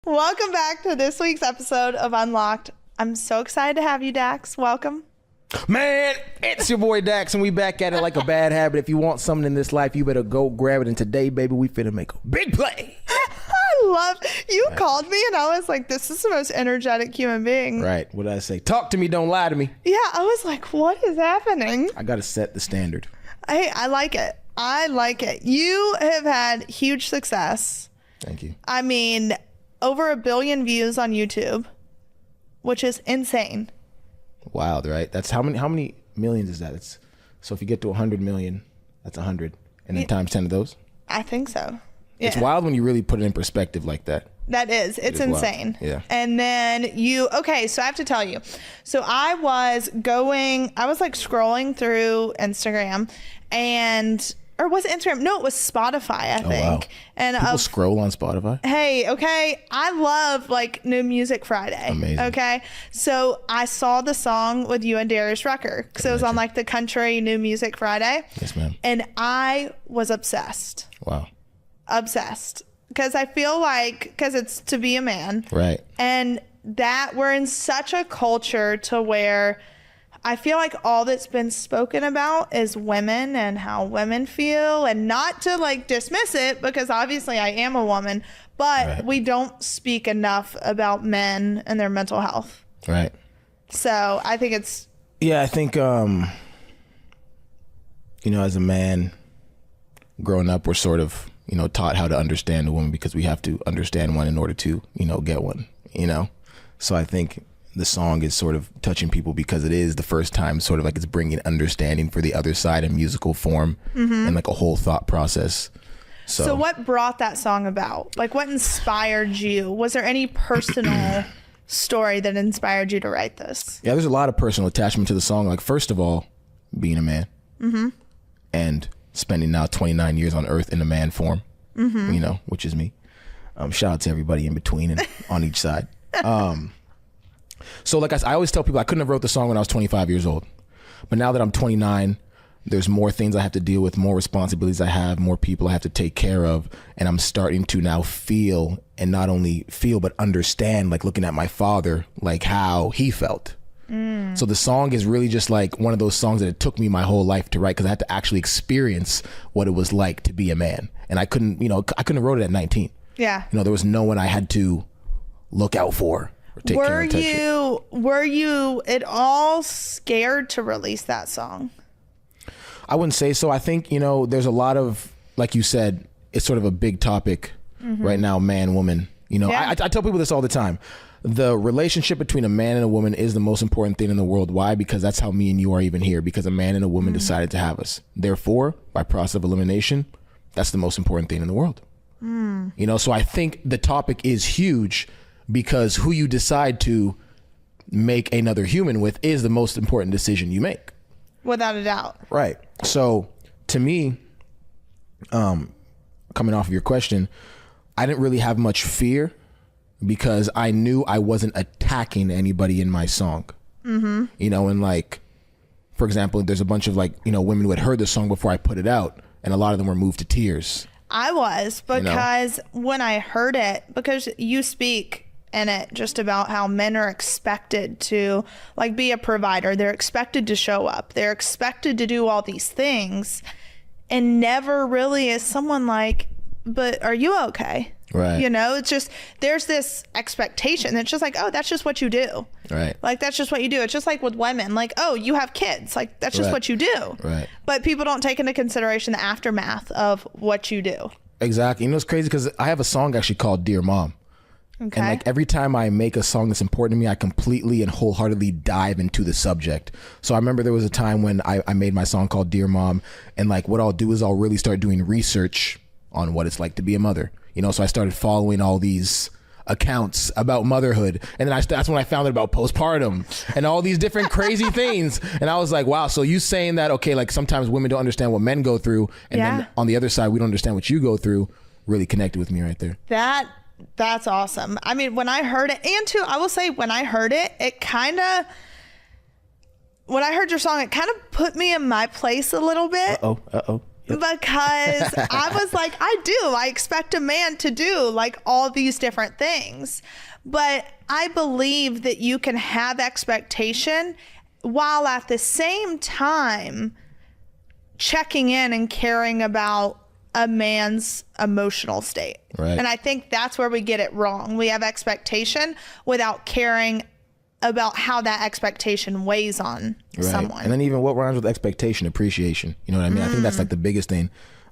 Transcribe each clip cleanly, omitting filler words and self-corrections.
Welcome back to this week's episode of Unlocked. I'm so excited to have you, Dax. Welcome. Man, it's your boy Dax, and we back at it like a bad habit. If you want something in this life, you better go grab it. And today, baby, we finna make a big play. I love you. Called me, and I was like, "This is the most energetic human being." Right? What did I say? Talk to me, don't lie to me. Yeah, I was like, "What is happening?" I gotta set the standard. I like it. I like it. You have had huge success. Thank you. I mean, over 1 billion views on YouTube, which is insane. Wild, right? That's how many millions is that? So if you get to 100 million, that's 100, and then times 10 of those. I think so. Yeah. It's wild when you really put it in perspective like that. That is. It's insane. Wild. Yeah. And then okay, so I have to tell you. So I was like scrolling through Instagram or was it Instagram? No, it was Spotify, I think. Wow. And people scroll on Spotify? Hey, okay. I love like New Music Friday. Amazing. Okay. So I saw the song with you and Darius Rucker because it was on like the country New Music Friday. Yes, ma'am. And I was obsessed. Wow. Obsessed. Because I feel like, it's to be a man. Right. And that we're in such a culture to where I feel like all that's been spoken about is women and how women feel, and not to like dismiss it, because obviously I am a woman, but we don't speak enough about men and their mental health. Right. So I think it's... Yeah, I think, as a man growing up, we're sort of, taught how to understand a woman because we have to understand one in order to, get one, So I think the song is sort of touching people because it is the first time sort of like it's bringing understanding for the other side in musical form and like a whole thought process. So what brought that song about? Like, what inspired you? Was there any personal story that inspired you to write this? Yeah, there's a lot of personal attachment to the song. Like, first of all, being a man and spending now 29 years on earth in a man form, which is me. Shout out to everybody in between and on each side. So like I always tell people, I couldn't have wrote the song when I was 25 years old. But now that I'm 29, there's more things I have to deal with, more responsibilities I have, more people I have to take care of. And I'm starting to now feel, and not only feel, but understand, like looking at my father, like how he felt. So the song is really just like one of those songs that it took me my whole life to write, because I had to actually experience what it was like to be a man. And I couldn't have wrote it at 19. Yeah. There was no one I had to look out for. Were you at all scared to release that song? I wouldn't say so. I think, there's a lot of, like you said, it's sort of a big topic right now, man, woman. I tell people this all the time. The relationship between a man and a woman is the most important thing in the world. Why? Because that's how me and you are even here, because a man and a woman decided to have us. Therefore, by process of elimination, that's the most important thing in the world. So I think the topic is huge, because who you decide to make another human with is the most important decision you make. Without a doubt. Right. So to me, coming off of your question, I didn't really have much fear because I knew I wasn't attacking anybody in my song. And like, for example, there's a bunch of like, women who had heard the song before I put it out, and a lot of them were moved to tears. I was, because when I heard it, because you speak in it just about how men are expected to like be a provider. They're expected to show up. They're expected to do all these things, and never really is someone like, but are you okay? Right. It's just, there's this expectation. It's just like, oh, that's just what you do. Right. Like, that's just what you do. It's just like with women, like, oh, you have kids. Like, that's just what you do. Right. But people don't take into consideration the aftermath of what you do. Exactly. It's crazy because I have a song actually called Dear Mom. Okay. And like every time I make a song that's important to me, I completely and wholeheartedly dive into the subject. So I remember there was a time when I made my song called Dear Mom, and like what I'll do is I'll really start doing research on what it's like to be a mother. So I started following all these accounts about motherhood, and then that's when I found out about postpartum and all these different crazy things. And I was like, wow, so you saying that, okay, like sometimes women don't understand what men go through, and then on the other side we don't understand what you go through, really connected with me right there. That's awesome. I mean, when I heard it, and too, I will say when I heard it, when I heard your song, it kind of put me in my place a little bit. Because I was like, I expect a man to do like all these different things. But I believe that you can have expectation while at the same time checking in and caring about a man's emotional state. Right. And I think that's where we get it wrong. We have expectation without caring about how that expectation weighs on someone. And then even what rhymes with expectation? Appreciation. You know what I mean? I think that's like the biggest thing.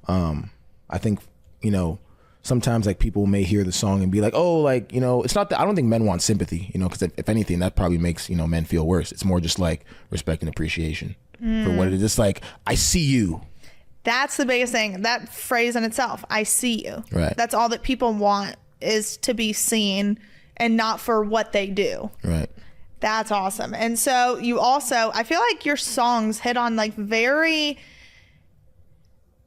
I think, you know, sometimes like people may hear the song and be like, oh, like, you know, it's not that I don't think men want sympathy, you know, because if anything, that probably makes, you know, men feel worse. It's more just like respect and appreciation for what it is. It's like, I see you. That's the biggest thing. That phrase in itself, I see you. Right. That's all that people want, is to be seen and not for what they do. Right. That's awesome. And so you also, I feel like your songs hit on like very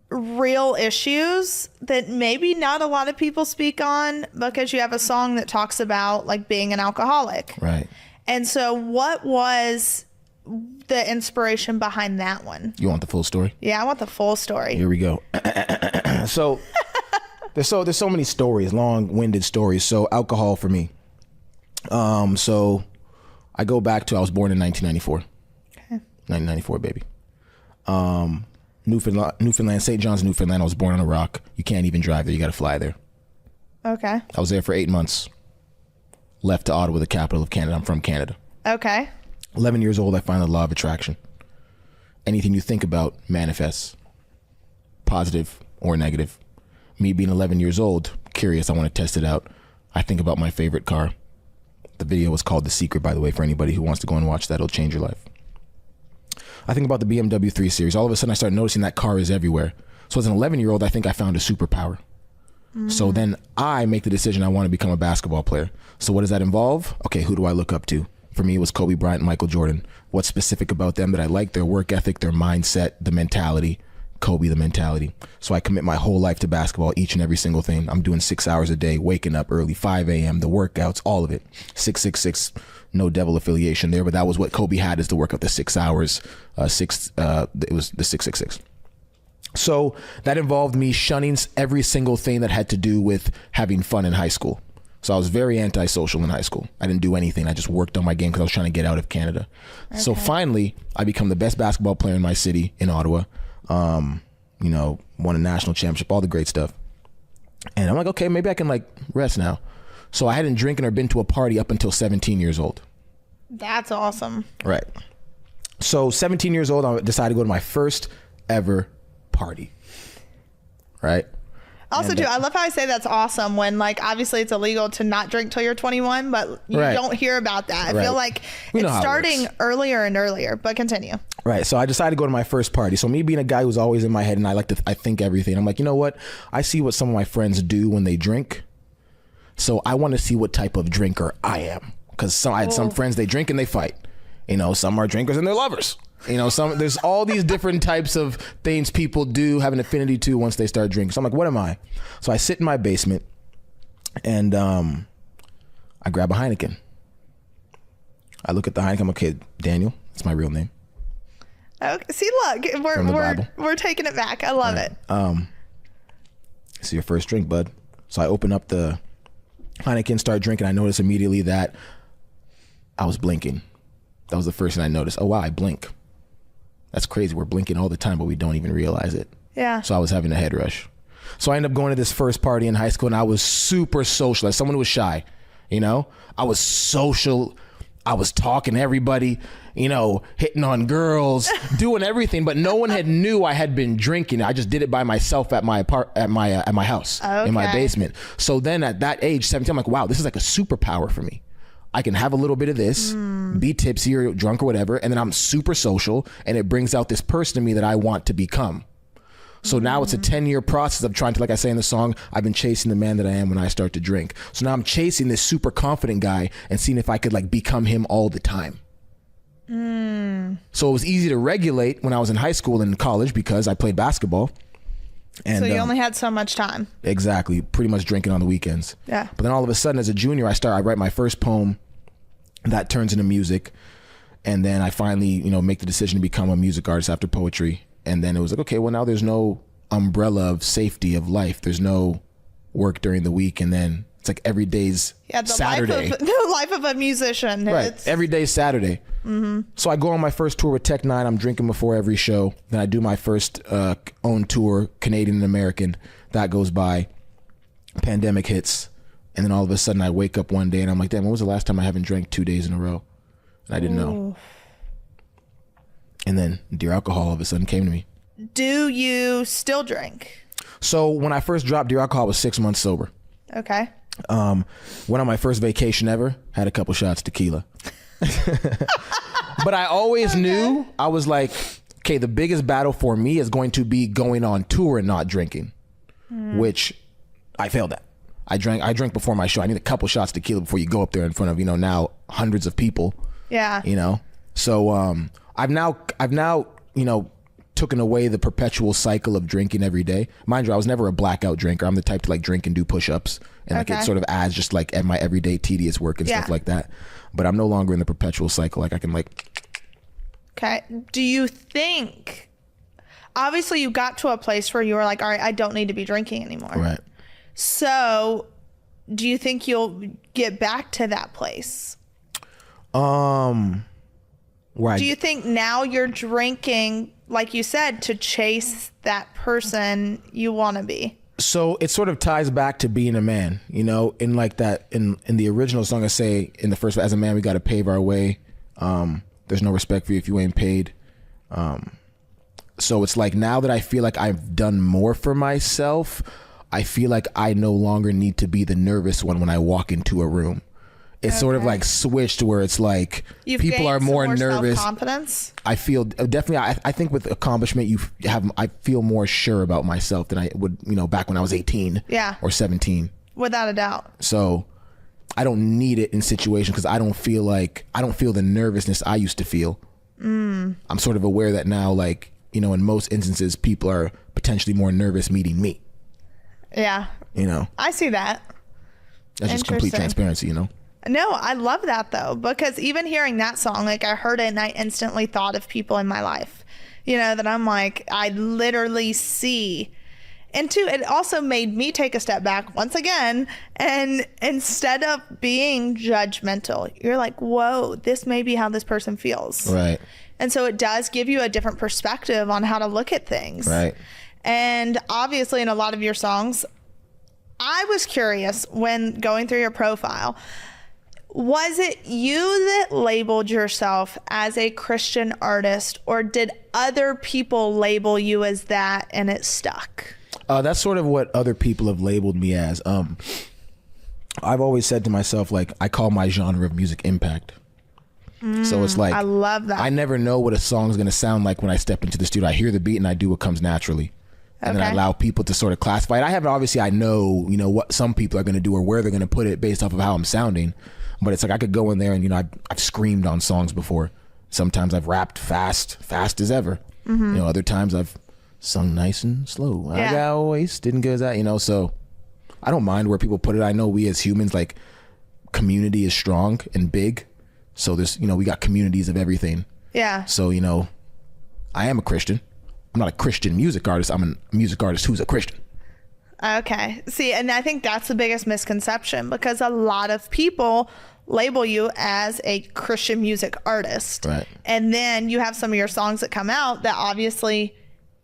real issues that maybe not a lot of people speak on, because you have a song that talks about like being an alcoholic. Right. And so what was the inspiration behind that one? You want the full story? Yeah, I want the full story. Here we go. So there's so many stories, long-winded stories. So alcohol for me. So I go back to, I was born in 1994. Okay. 1994, baby. Newfoundland, St. John's, Newfoundland. I was born on a rock. You can't even drive there. You got to fly there. Okay. I was there for 8 months. Left to Ottawa, the capital of Canada. I'm from Canada. Okay. 11 years old, I find the law of attraction. Anything you think about manifests, positive or negative. Me being 11 years old, curious, I want to test it out. I think about my favorite car. The video was called The Secret, by the way, for anybody who wants to go and watch that. It'll change your life. I think about the BMW 3 Series. All of a sudden, I started noticing that car is everywhere. So as an 11-year-old, I think I found a superpower. So then I make the decision I want to become a basketball player. So what does that involve? Okay, who do I look up to? For me, it was Kobe Bryant and Michael Jordan. What's specific about them that I like? Their work ethic, their mindset, the mentality. Kobe, the mentality. So I commit my whole life to basketball, each and every single thing. I'm doing 6 hours a day, waking up early, 5 a.m., the workouts, all of it. 666, no devil affiliation there, but that was what Kobe had, is to work up the 6 hours. It was the 666. So that involved me shunning every single thing that had to do with having fun in high school. So I was very antisocial in high school. I didn't do anything. I just worked on my game because I was trying to get out of Canada. Okay. So finally, I become the best basketball player in my city, in Ottawa. You know, won a national championship, all the great stuff. And I'm like, okay, maybe I can like rest now. So I hadn't drinking or been to a party up until 17 years old. That's awesome. Right. So 17 years old, I decided to go to my first ever party. Right. Also, too, I love how I say that's awesome when, like, obviously it's illegal to not drink till you're 21, but you don't hear about that. I feel like it's starting earlier and earlier, but continue. Right. So I decided to go to my first party. So me being a guy who's always in my head and I think everything. I'm like, you know what? I see what some of my friends do when they drink. So I want to see what type of drinker I am. Because I had some friends, they drink and they fight. You know, some are drinkers and they're lovers. You know, there's all these different types of things people do have an affinity to once they start drinking. So I'm like, what am I? So I sit in my basement and I grab a Heineken. I look at the Heineken. I'm okay, Daniel. That's my real name. Okay. See, look, we're taking it back. I love it. This is your first drink, bud. So I open up the Heineken, start drinking. I notice immediately that I was blinking. That was the first thing I noticed. Oh, wow, I blink. That's crazy. We're blinking all the time, but we don't even realize it. Yeah. So I was having a head rush. So I ended up going to this first party in high school, and I was super social. As someone who was shy, you know, I was social. I was talking to everybody, you know, hitting on girls, doing everything, but no one had knew I had been drinking. I just did it by myself at my house, in my basement. So then at that age, 17, I'm like, wow, this is like a superpower for me. I can have a little bit of this, be tipsy or drunk or whatever, and then I'm super social, and it brings out this person in me that I want to become. So now it's a 10-year process of trying to, like I say in the song, I've been chasing the man that I am when I start to drink. So now I'm chasing this super confident guy and seeing if I could like become him all the time. So it was easy to regulate when I was in high school and in college because I played basketball. And, so you only had so much time. Exactly. Pretty much drinking on the weekends. Yeah. But then all of a sudden as a junior, I write my first poem that turns into music. And then I finally, you know, make the decision to become a music artist after poetry. And then it was like, okay, well now there's no umbrella of safety of life. There's no work during the week, and then it's like every day's Saturday. The life of a musician. Right. Every day's Saturday. Mm-hmm. So I go on my first tour with Tech Nine. I'm drinking before every show. Then I do my first own tour, Canadian and American. That goes by. Pandemic hits. And then all of a sudden I wake up one day and I'm like, damn, when was the last time I haven't drank 2 days in a row? And I didn't know. And then Dear Alcohol all of a sudden came to me. Do you still drink? So when I first dropped Dear Alcohol, I was 6 months sober. Okay. Went on my first vacation ever, had a couple shots tequila. But I always knew, I was like, okay, the biggest battle for me is going to be going on tour and not drinking, which I failed at. I drank before my show. I need a couple shots tequila before you go up there in front of, now hundreds of people. Yeah. So I've now, taken away the perpetual cycle of drinking every day. Mind you, I was never a blackout drinker. I'm the type to like drink and do push-ups, and like it sort of adds just like at my everyday tedious work and stuff like that. But I'm no longer in the perpetual cycle. Like I can like. Okay. Do you think, obviously you got to a place where you were like, all right, I don't need to be drinking anymore. Right. So do you think you'll get back to that place? Right. Do you think now you're drinking, like you said, to chase that person you want to be? So it sort of ties back to being a man, in like that, in the original song I say in the first, as a man, we got to pave our way. There's no respect for you if you ain't paid. So it's like now that I feel like I've done more for myself, I feel like I no longer need to be the nervous one when I walk into a room. It's sort of like switched where it's like people are more nervous. Self-confidence? I feel definitely. I think with accomplishment, I feel more sure about myself than I would, back when I was 18 or 17. Without a doubt. So I don't need it in situations because I don't feel the nervousness I used to feel. I'm sort of aware that now, like, in most instances, people are potentially more nervous meeting me. Yeah. I see that. That's just complete transparency, No, I love that though, because even hearing that song, like I heard it and I instantly thought of people in my life, that I'm like, I literally see. And two, it also made me take a step back once again. And instead of being judgmental, you're like, whoa, this may be how this person feels. Right. And so it does give you a different perspective on how to look at things. Right. And obviously in a lot of your songs, I was curious when going through your profile, was it you that labeled yourself as a Christian artist, or did other people label you as that and it stuck? That's sort of what other people have labeled me as. I've always said to myself, like, I call my genre of music impact. So it's like, I love that. I never know what a song's going to sound like when I step into the studio. I hear the beat and I do what comes naturally. And then I allow people to sort of classify it. I know, what some people are going to do or where they're going to put it based off of how I'm sounding. But it's like I could go in there and, I've screamed on songs before. Sometimes I've rapped fast as ever. Other times I've sung nice and slow. I got wasted and good as that, so I don't mind where people put it. I know we as humans, like, community is strong and big. So there's, we got communities of everything. Yeah. So, I am a Christian. I'm not a Christian music artist. I'm a music artist who's a Christian. Okay. See, and I think that's the biggest misconception, because a lot of people label you as a Christian music artist. Right. And then you have some of your songs that come out that obviously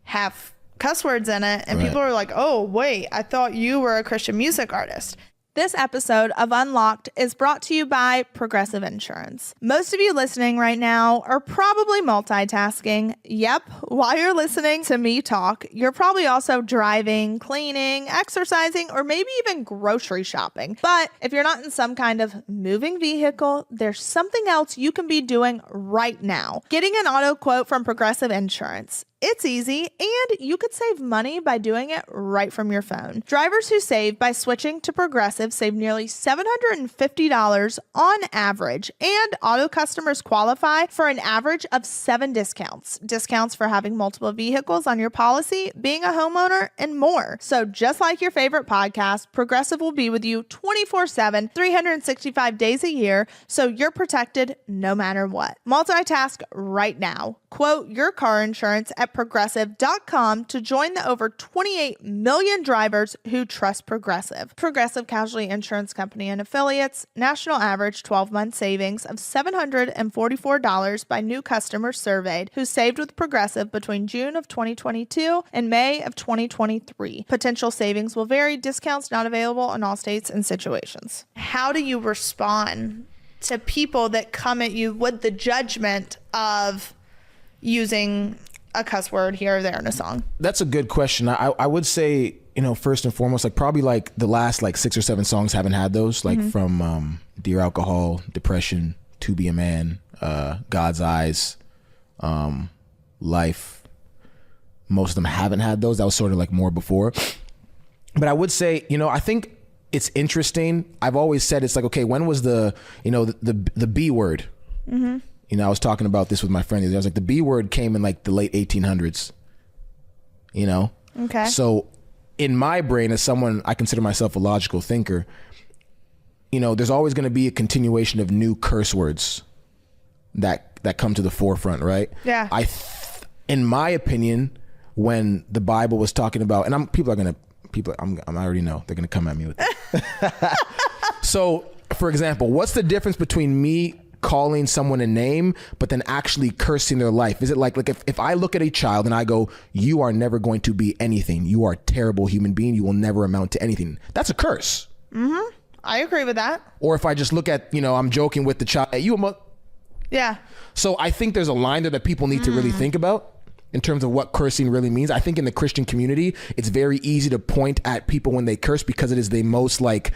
have cuss words in it. And people are like, oh, wait, I thought you were a Christian music artist. This episode of Unlocked is brought to you by Progressive Insurance. Most of you listening right now are probably multitasking. Yep, while you're listening to me talk, you're probably also driving, cleaning, exercising, or maybe even grocery shopping. But if you're not in some kind of moving vehicle, there's something else you can be doing right now. Getting an auto quote from Progressive Insurance. It's easy, and you could save money by doing it right from your phone. Drivers who save by switching to Progressive save nearly $750 on average, and auto customers qualify for an average of 7 discounts. Discounts for having multiple vehicles on your policy, being a homeowner, and more. So just like your favorite podcast, Progressive will be with you 24/7, 365 days a year, so you're protected no matter what. Multitask right now. Quote your car insurance at at Progressive.com to join the over 28 million drivers who trust Progressive. Progressive Casualty Insurance Company and Affiliates. National average 12-month savings of $744 by new customers surveyed who saved with Progressive between June of 2022 and May of 2023. Potential savings will vary. Discounts not available in all states and situations. How do you respond to people that come at you with the judgment of using a cuss word here or there in a song? That's a good question. I would say, first and foremost, like probably like the last like 6 or 7 songs haven't had those, like from Dear Alcohol, Depression, To Be a Man, God's Eyes, Life. Most of them haven't had those. That was sort of like more before. But I would say, I think it's interesting. I've always said it's like, okay, when was the B word? I was talking about this with my friend. I was like, the B word came in like the late 1800s, Okay. So in my brain, as someone, I consider myself a logical thinker, there's always going to be a continuation of new curse words that come to the forefront, right? Yeah. In my opinion, when the Bible was talking about, and I already know they're going to come at me with it. So, for example, what's the difference between me calling someone a name, but then actually cursing their life? Is it like if I look at a child and I go, you are never going to be anything. You are a terrible human being. You will never amount to anything. That's a curse. Mm-hmm. I agree with that. Or if I just look at, I'm joking with the child. Hey, yeah. So I think there's a line there that people need to really think about in terms of what cursing really means. I think in the Christian community, it's very easy to point at people when they curse because it is the most like,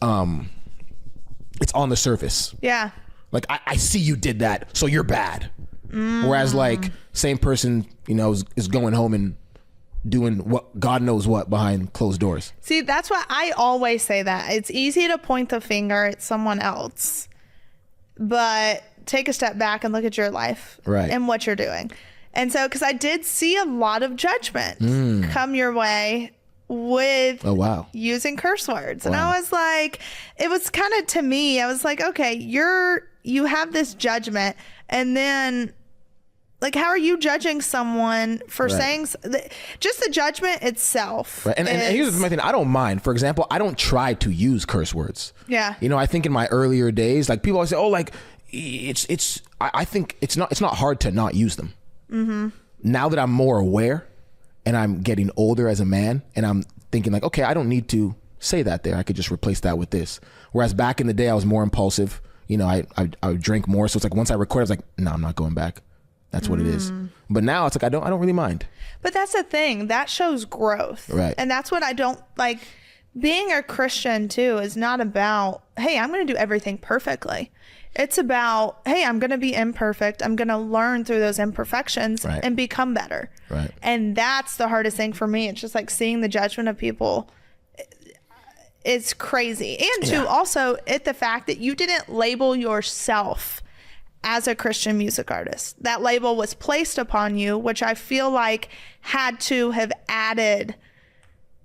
it's on the surface. Yeah. Like, I see you did that, so you're bad. Whereas like same person, is going home and doing what God knows what behind closed doors. See, that's why I always say that. It's easy to point the finger at someone else, but take a step back and look at your life and what you're doing. And so, because I did see a lot of judgment come your way with using curse words. And I was like, it was kind of, to me, I was like, okay, you have this judgment, and then like, how are you judging someone for saying just the judgment itself? Right. And here's my thing. I don't mind. For example, I don't try to use curse words. Yeah. I think in my earlier days, like people always say, oh, like I think it's not hard to not use them. Mm-hmm. Now that I'm more aware and I'm getting older as a man, and I'm thinking like, okay, I don't need to say that there. I could just replace that with this. Whereas back in the day, I was more impulsive. I would drink more. So it's like once I record, I was like, no, I'm not going back. That's what it is. But now it's like, I don't really mind. But that's the thing. That shows growth. Right. And that's what I don't like. Being a Christian too is not about, hey, I'm going to do everything perfectly. It's about, hey, I'm going to be imperfect. I'm going to learn through those imperfections and become better. Right. And that's the hardest thing for me. It's just like seeing the judgment of people. It's crazy. And too, also at the fact that you didn't label yourself as a Christian music artist. That label was placed upon you, which I feel like had to have added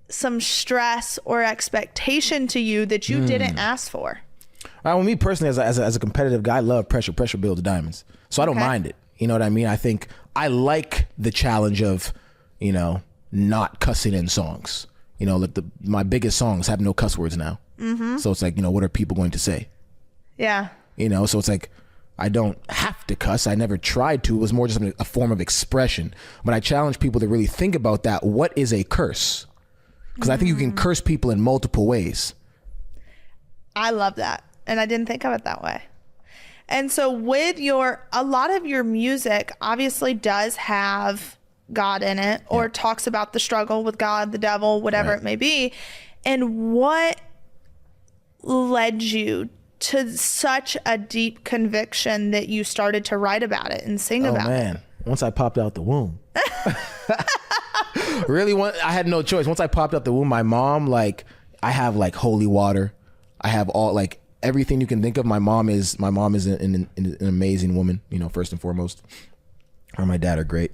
some stress or expectation to you that you didn't ask for. Well, me personally, as a competitive guy, I love pressure. Pressure builds diamonds. So I don't mind it. You know what I mean? I think I like the challenge of, not cussing in songs. Like my biggest songs have no cuss words now. Mm-hmm. So it's like, what are people going to say? Yeah. So it's like, I don't have to cuss. I never tried to. It was more just a form of expression. But I challenge people to really think about that. What is a curse? Because I think you can curse people in multiple ways. I love that. And I didn't think of it that way. And so with a lot of your music obviously does have God in it, or talks about the struggle with God, the devil, whatever it may be. And what led you to such a deep conviction that you started to write about it and sing about it? Oh man, once I popped out the womb. Really, I had no choice. Once I popped out the womb, my mom, like, I have like holy water. I have all like everything you can think of. My mom is an amazing woman, first and foremost. Her and my dad are great.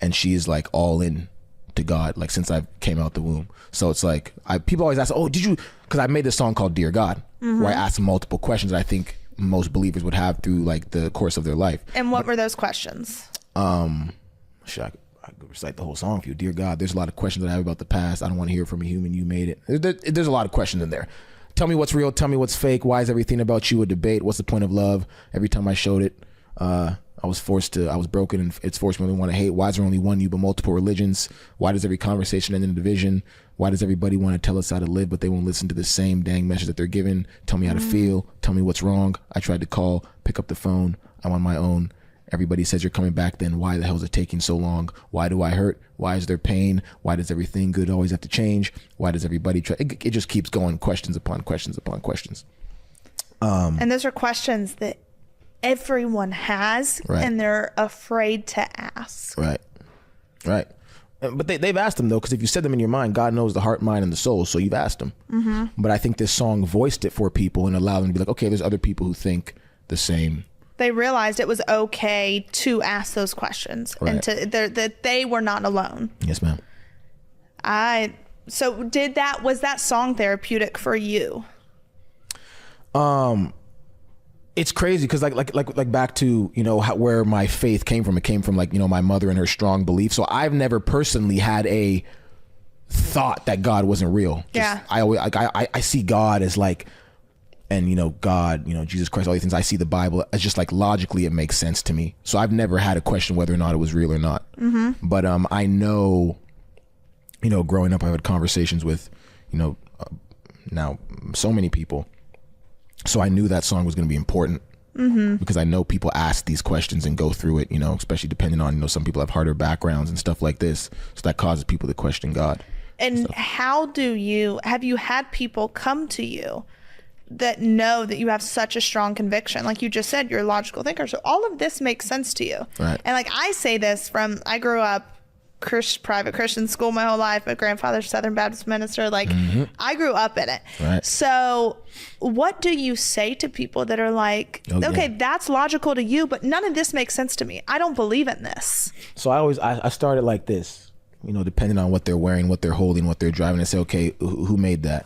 And she's like all in to God, like since I came out the womb. So it's like, people always ask, oh, did you, because I made this song called Dear God, where I asked multiple questions that I think most believers would have through like the course of their life. And what were those questions? Shit, I could recite the whole song for you. Dear God, there's a lot of questions that I have about the past. I don't want to hear from a human. You made it. There's a lot of questions in there. Tell me what's real. Tell me what's fake. Why is everything about you a debate? What's the point of love? Every time I showed it, I was broken, and it's forced me to want to hate. Why is there only one you but multiple religions? Why does every conversation end in a division? Why does everybody want to tell us how to live, but they won't listen to the same dang message that they're given? Tell me how to feel. Tell me what's wrong. I tried to call, pick up the phone. I'm on my own. Everybody says you're coming back, then why the hell is it taking so long? Why do I hurt? Why is there pain? Why does everything good always have to change? Why does everybody try? It just keeps going, questions upon questions upon questions. And those are questions that everyone has, right. and they're afraid to ask. Right. But they've asked them, though, because if you said them in your mind, God knows the heart, mind, and the soul, so you've asked them. Mm-hmm. But I think this song voiced it for people and allowed them to be like, okay, there's other people who think the same. They realized it was okay to ask those questions, right. And that they were not alone. Yes, ma'am. So was that song therapeutic for you? It's crazy because like back to, you know, where my faith came from. It came from, like, you know, my mother and her strong belief. So I've never personally had a thought that God wasn't real. I see God as like, and, you know, God, you know, Jesus Christ, all these things. I see the Bible as just like logically it makes sense to me. So I've never had a question whether or not it was real or not. Mm-hmm. But I know, you know, growing up, I've had conversations with, you know, now so many people. So I knew that song was going to be important, mm-hmm. because I know people ask these questions and go through it, you know, especially depending on, you know, some people have harder backgrounds and stuff like this. So that causes people to question God. And have you had people come to you that know that you have such a strong conviction? Like you just said, you're a logical thinker. So all of this makes sense to you. Right. And like I say this I grew up private Christian school my whole life. My grandfather's Southern Baptist minister. Like, mm-hmm. I grew up in it. Right. So what do you say to people that are like, okay, that's logical to you, but none of this makes sense to me. I don't believe in this. So I started like this, you know, depending on what they're wearing, what they're holding, what they're driving. I say, okay, who made that?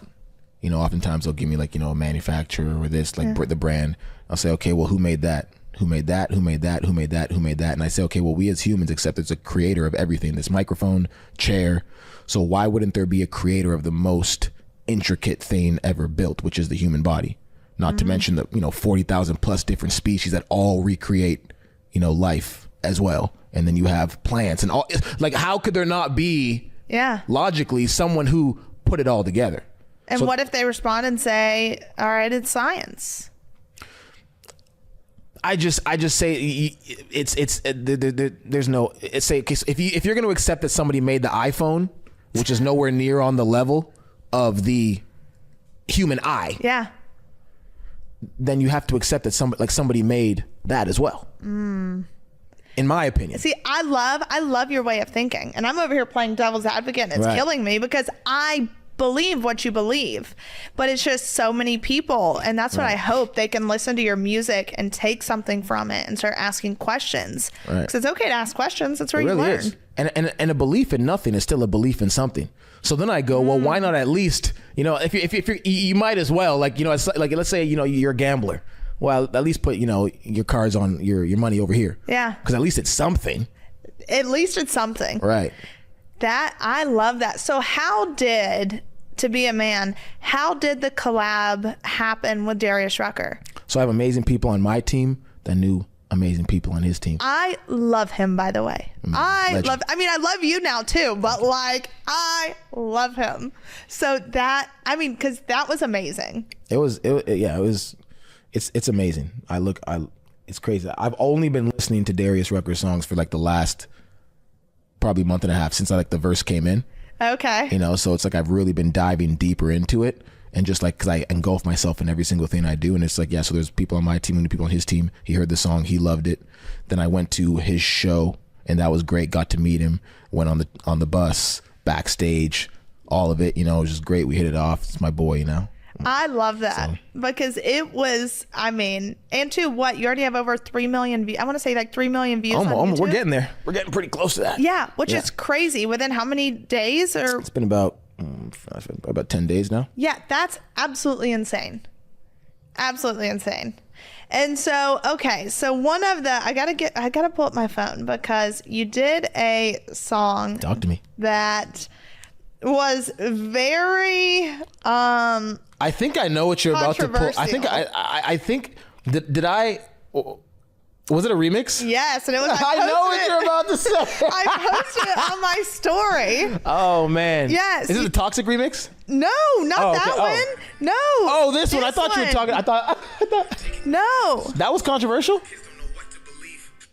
You know, oftentimes they'll give me like, you know, a manufacturer or this, like the brand. I'll say, okay, well, who made that? Who made that? Who made that? Who made that? Who made that? And I say, okay, well, we as humans accept there's a creator of everything, this microphone, chair. So why wouldn't there be a creator of the most intricate thing ever built, which is the human body? Not mm-hmm. to mention the, you know, 40,000 plus different species that all recreate, you know, life as well. And then you have plants and all. Like, how could there not be logically someone who put it all together? And what if they respond and say, all right, it's science? I just say there's no, it's say, if you're going to accept that somebody made the iPhone, which is nowhere near on the level of the human eye. Yeah. Then you have to accept that somebody made that as well. Mm. In my opinion. See, I love your way of thinking, and I'm over here playing devil's advocate, and it's killing me because I believe what you believe, but it's just so many people, and that's what I hope they can listen to your music and take something from it and start asking questions, because it's okay to ask questions. That's where you learn. Is. And a belief in nothing is still a belief in something. So then I go, well, why not at least, you know, if you're, you might as well, like, you know, it's like, let's say, you know, you're a gambler. Well, at least put, you know, your cards on your money over here. Yeah. Because at least it's something. At least it's something. Right. I love that. So To Be a Man, how did the collab happen with Darius Rucker? So I have amazing people on my team that knew amazing people on his team. I love him, by the way. I love you now too, but like, I love him. So because that was amazing. It's amazing. It's crazy. I've only been listening to Darius Rucker songs for like the last probably month and a half since the verse came in. Okay. You know, so it's like I've really been diving deeper into it, and just like, because I engulf myself in every single thing I do, and it's like, so there's people on my team and people on his team. He heard the song, he loved it. Then I went to his show, and that was great. Got to meet him, went on the bus, backstage, all of it. You know, it was just great. We hit it off. It's my boy, you know. I love that because it was, and to what, you already have over 3 million views. I want to say like 3 million views on YouTube. We're getting there. We're getting pretty close to that. Yeah, which is crazy. Within how many days? Or it's been about 10 days now. Yeah, that's absolutely insane. Absolutely insane. And so, okay, so one of the I gotta pull up my phone because you did a song. Talk to me. That was very I think I know what you're about to pull. I think did I was it a remix? Yes, and it was. I know what you're about to say. I posted it on my story. Oh man. Yes. Is it a Toxic remix? No, not that one. No. Oh, this one. I thought you were talking. I thought. No. That was controversial?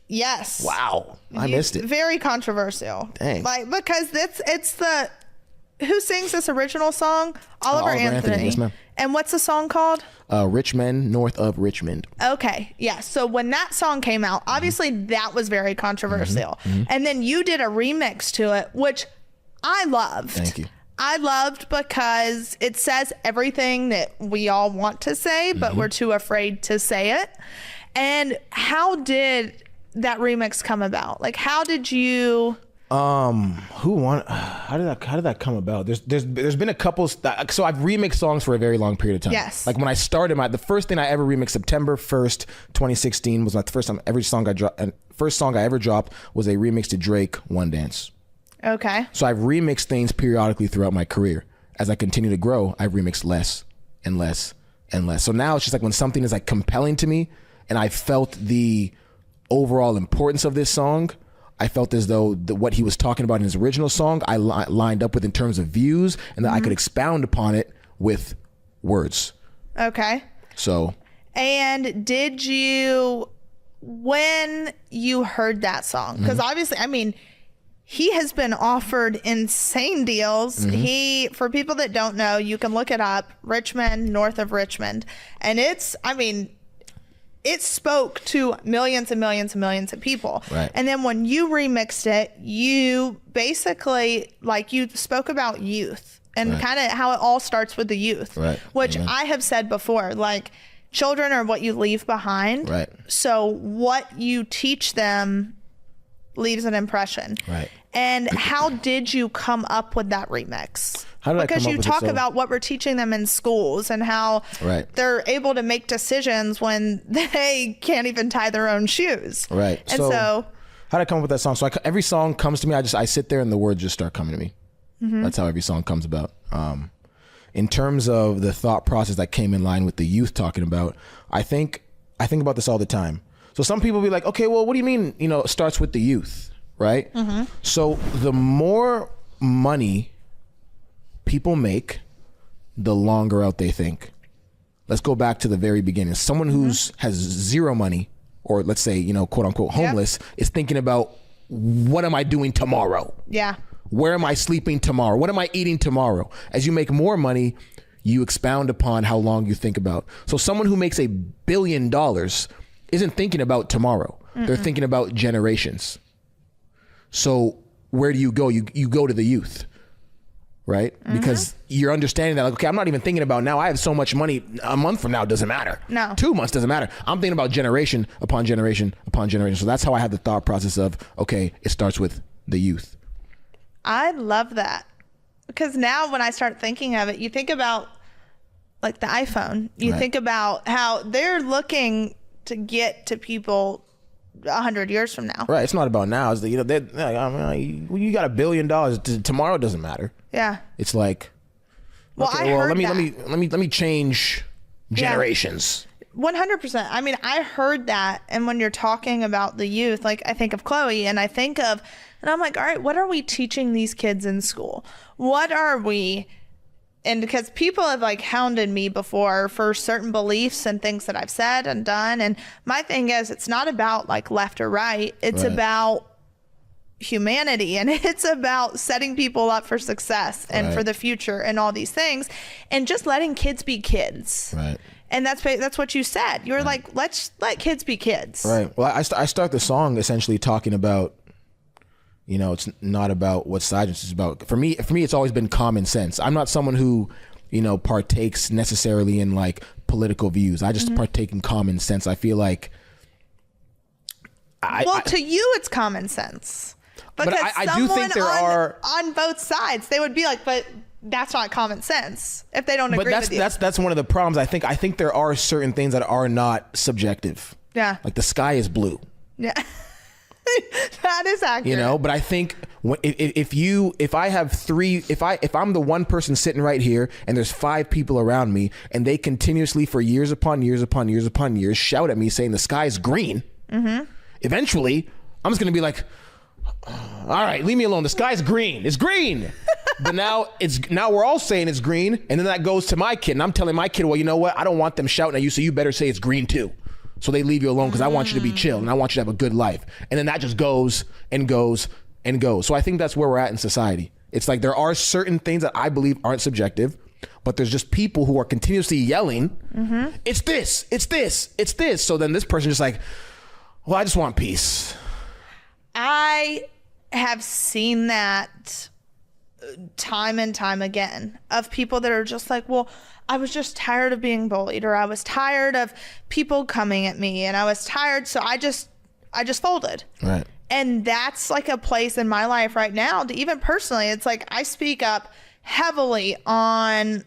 Yes. Wow. I missed it. Very controversial. Dang. Like, because it's the who sings this original song? Oliver Anthony. Yes, ma'am. And what's the song called? Rich Men North of Richmond. Okay. Yeah. So when that song came out, obviously that was very controversial. And then you did a remix to it, which I loved. Thank you. I loved because it says everything that we all want to say, but we're too afraid to say it. And how did that remix come about? Like, how did you... How did that come about? There's been a couple. So I've remixed songs for a very long period of time. Yes. Like when I started the first thing I ever remixed, September 1st, 2016 was my first time. First song I ever dropped was a remix to Drake, One Dance. Okay. So I've remixed things periodically throughout my career. As I continue to grow, I've remixed less and less and less. So now it's just like when something is like compelling to me and I felt the overall importance of this song, I felt as though what he was talking about in his original song, I lined up with in terms of views and that I could expound upon it with words. Okay. So. And did you, when you heard that song, because obviously, I mean, he has been offered insane deals. For people that don't know, you can look it up, Richmond, north of Richmond. And it spoke to millions and millions and millions of people. Right. And then when you remixed it, you basically, like, you spoke about youth and kind of how it all starts with the youth, which I have said before, like, children are what you leave behind. Right. So what you teach them leaves an impression. Right. And how did you come up with that remix? How did I come up with it? Because you talk about what we're teaching them in schools and how they're able to make decisions when they can't even tie their own shoes. Right. And so how did I come up with that song? So every song comes to me, I sit there and the words just start coming to me. That's how every song comes about. In terms of the thought process that came in line with the youth talking about, I think about this all the time. So some people be like, okay, well, what do you mean, it starts with the youth, right? So the more money people make, the longer out they think. Let's go back to the very beginning. Someone who's has zero money, or let's say, quote unquote homeless, is thinking about, what am I doing tomorrow? Yeah. Where am I sleeping tomorrow? What am I eating tomorrow? As you make more money, you expound upon how long you think about. So someone who makes $1 billion isn't thinking about tomorrow. They're thinking about generations. So where do you go? You go to the youth, right? Because you're understanding that, like, okay, I'm not even thinking about now. I have so much money. A month from now doesn't matter. No. 2 months doesn't matter. I'm thinking about generation upon generation upon generation. So that's how I had the thought process of, okay, it starts with the youth. I love that. Because now when I start thinking of it, you think about like the iPhone. You think about how they're looking to get to people 100 years from now. Right. It's not about now. It's you got $1 billion. Tomorrow doesn't matter. Yeah. It's like, well, okay, let me change generations. 100%. I mean, I heard that. And when you're talking about the youth, like, I think of Chloe and I'm like, all right, what are we teaching these kids in school? What are we? And because people have like hounded me before for certain beliefs and things that I've said and done. And my thing is, it's not about like left or right. It's about humanity, and it's about setting people up for success and for the future and all these things, and just letting kids be kids. Right. And that's what you said. You were like, let's let kids be kids. Right. Well, I start the song essentially talking about, it's not about what side it's about. For me, it's always been common sense. I'm not someone who, partakes necessarily in like political views. I just partake in common sense. I feel like to you, it's common sense. Because I do think there are on both sides, they would be like, but that's not common sense if they don't agree with you. That's one of the problems. I think there are certain things that are not subjective. Yeah. Like the sky is blue. Yeah. That is accurate. You know, but I think if I'm the one person sitting right here and there's 5 people around me and they continuously for years upon years upon years upon years shout at me saying the sky is green, eventually I'm just going to be like, all right, leave me alone. The sky's green. It's green. But now we're all saying it's green. And then that goes to my kid. And I'm telling my kid, well, you know what? I don't want them shouting at you. So you better say it's green too. So they leave you alone because I want you to be chill and I want you to have a good life. And then that just goes and goes and goes. So I think that's where we're at in society. It's like there are certain things that I believe aren't subjective, but there's just people who are continuously yelling, it's this, it's this, it's this. So then this person just like, well, I just want peace. I have seen that time and time again of people that are just like, well, I was just tired of being bullied, or I was tired of people coming at me, and I was tired, so I just folded. Right. And that's like a place in my life right now to even personally, it's like I speak up heavily on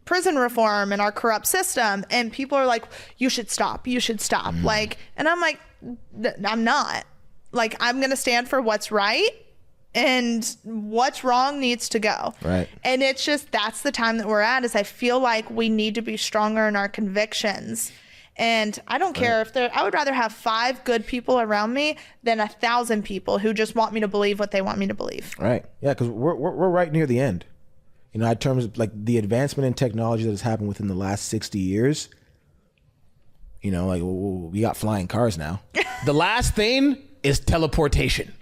prison reform and our corrupt system, and people are like, you should stop. Like, and I'm like, I'm not. Like, I'm going to stand for what's right, and what's wrong needs to go. Right. And it's just, that's the time that we're at, is I feel like we need to be stronger in our convictions. And I don't care if I would rather have 5 good people around me than 1,000 people who just want me to believe what they want me to believe. Right. Yeah. Cause we're right near the end, you know, in terms of like the advancement in technology that has happened within the last 60 years, you know, like we got flying cars now. The last thing is teleportation.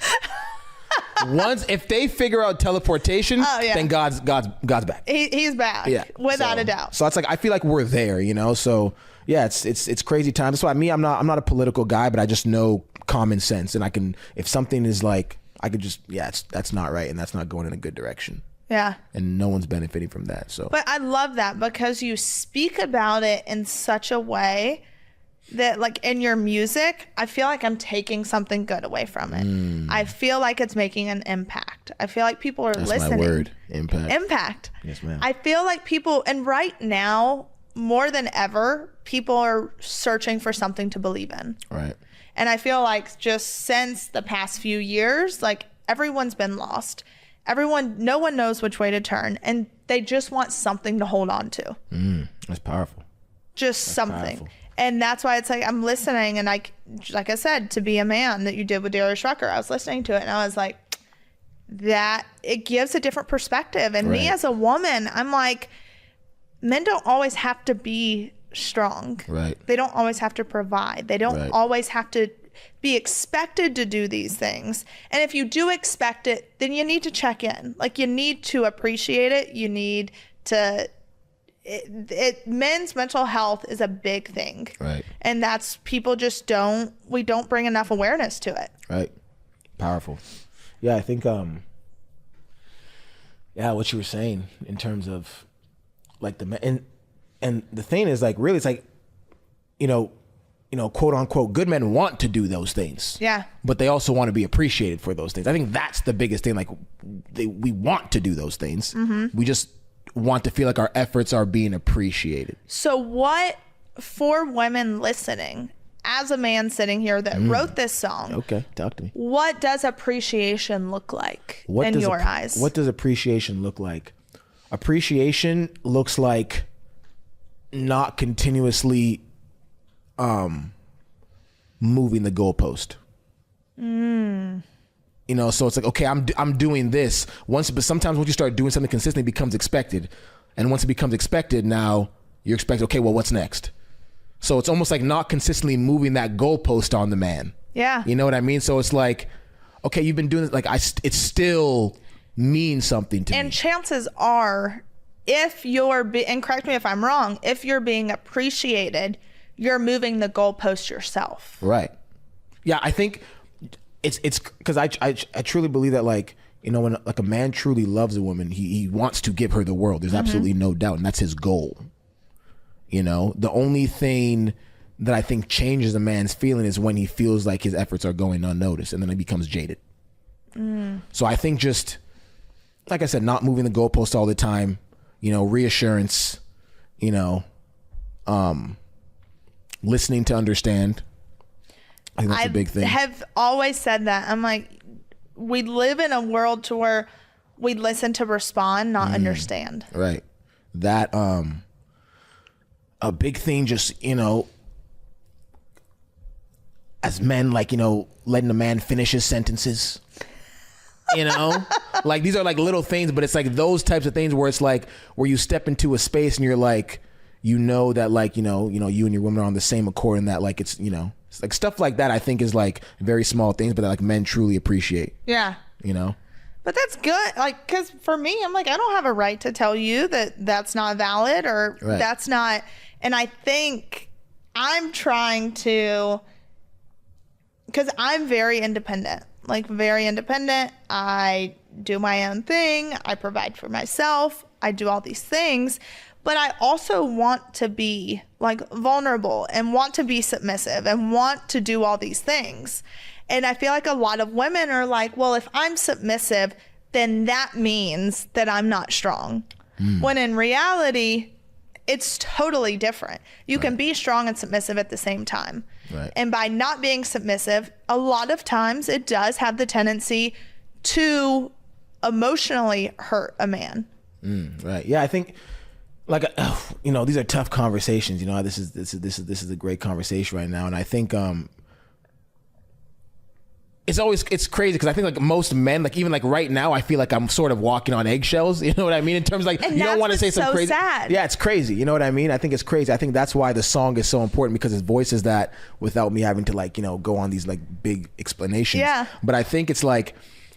Once if they figure out teleportation, then God's back. He's back. Yeah, without a doubt. So it's like I feel like we're there, you know. So yeah, it's crazy time. That's why I'm not a political guy, but I just know common sense, and I can, if something is like, I could just that's not right, and that's not going in a good direction. Yeah. And no one's benefiting from that. So. But I love that because you speak about it in such a way that, like, in your music, I feel like I'm taking something good away from it. I feel like it's making an impact. I feel like people are listening. That's my word. Impact. Yes, ma'am. I feel like people, and right now, more than ever, people are searching for something to believe in. Right. And I feel like just since the past few years, like, everyone's been lost. No one knows which way to turn, and they just want something to hold on to. That's powerful. That's something. Powerful. And that's why it's like I'm listening, and like I said, To Be a Man that you did with Darius Rucker, I was listening to it, and I was like, that it gives a different perspective. And me as a woman, I'm like, men don't always have to be strong. Right. They don't always have to provide. They don't always have to be expected to do these things. And if you do expect it, then you need to check in. Like, you need to appreciate it. You need to... men's mental health is a big thing. Right. And that's, people just we don't bring enough awareness to it. Right. Powerful. Yeah, I think, what you were saying in terms of like and the thing is, like, really, it's like, you know, quote unquote, good men want to do those things. Yeah. But they also want to be appreciated for those things. I think that's the biggest thing. Like, we want to do those things. We just want to feel like our efforts are being appreciated. So what, for women listening, as a man sitting here that wrote this song, okay, talk to me. What does appreciation look like in your eyes? What does appreciation look like? Appreciation looks like not continuously moving the goalpost. You know, so it's like, okay, I'm doing this once, but sometimes once you start doing something consistently, it becomes expected. And once it becomes expected, now you're expected, okay, well, what's next? So it's almost like not consistently moving that goalpost on the man. Yeah. You know what I mean? So it's like, okay, you've been doing it, like, it still means something to me. And chances are, if you're, and correct me if I'm wrong, if you're being appreciated, you're moving the goalpost yourself. Right. Yeah, I think it's because I truly believe that, like, you know, when like a man truly loves a woman, he wants to give her the world. There's absolutely no doubt, and that's his goal. You know, the only thing that I think changes a man's feeling is when he feels like his efforts are going unnoticed, and then he becomes jaded. So I think just like I said, not moving the goalpost all the time, you know, reassurance, you know, listening to understand. I think that's a big thing. I have always said that. I'm like, we live in a world to where we listen to respond, not understand. Right. That, a big thing, just, you know, as men, like, you know, letting a man finish his sentences, you know, like these are like little things, but it's like those types of things where it's like, where you step into a space and you're like, you know, that like, you know, you and your woman are on the same accord, and that like, it's, you know, it's like stuff like that, I think is like very small things, but that like men truly appreciate. Yeah. You know? But that's good. Like, cause for me, I'm like, I don't have a right to tell you that that's not valid or that's not. And I think I'm trying to, cause I'm very independent, like very independent. I do my own thing. I provide for myself. I do all these things, but I also want to be like vulnerable and want to be submissive and want to do all these things. And I feel like a lot of women are like, well, if I'm submissive, then that means that I'm not strong. When in reality, it's totally different. You can be strong and submissive at the same time. Right. And by not being submissive, a lot of times it does have the tendency to emotionally hurt a man. Right. Yeah, I think like, you know, these are tough conversations. You know, this is a great conversation right now. And I think, it's crazy because I think like most men, like even like right now, I feel like I'm sort of walking on eggshells. You know what I mean? In terms of like, and you don't want to say some crazy. Sad. Yeah, it's crazy. You know what I mean? I think it's crazy. I think that's why the song is so important, because it voices that without me having to like, you know, go on these like big explanations. Yeah. But I think it's like,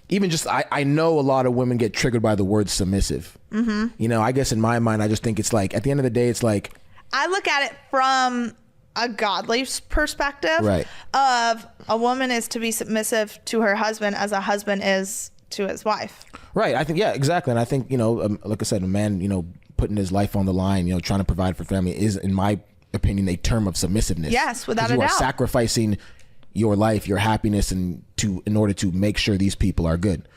even just, I know a lot of women get triggered by the word submissive. You know, I guess in my mind, I just think it's like, at the end of the day, it's like, I look at it from a godly perspective, right, of a woman is to be submissive to her husband as a husband is to his wife. Right. I think, yeah, exactly. And I think, you know, like I said, a man, you know, putting his life on the line, you know, trying to provide for family is, in my opinion, a term of submissive. Yes, without a doubt. You are sacrificing your life, your happiness, and in order to make sure these people are good.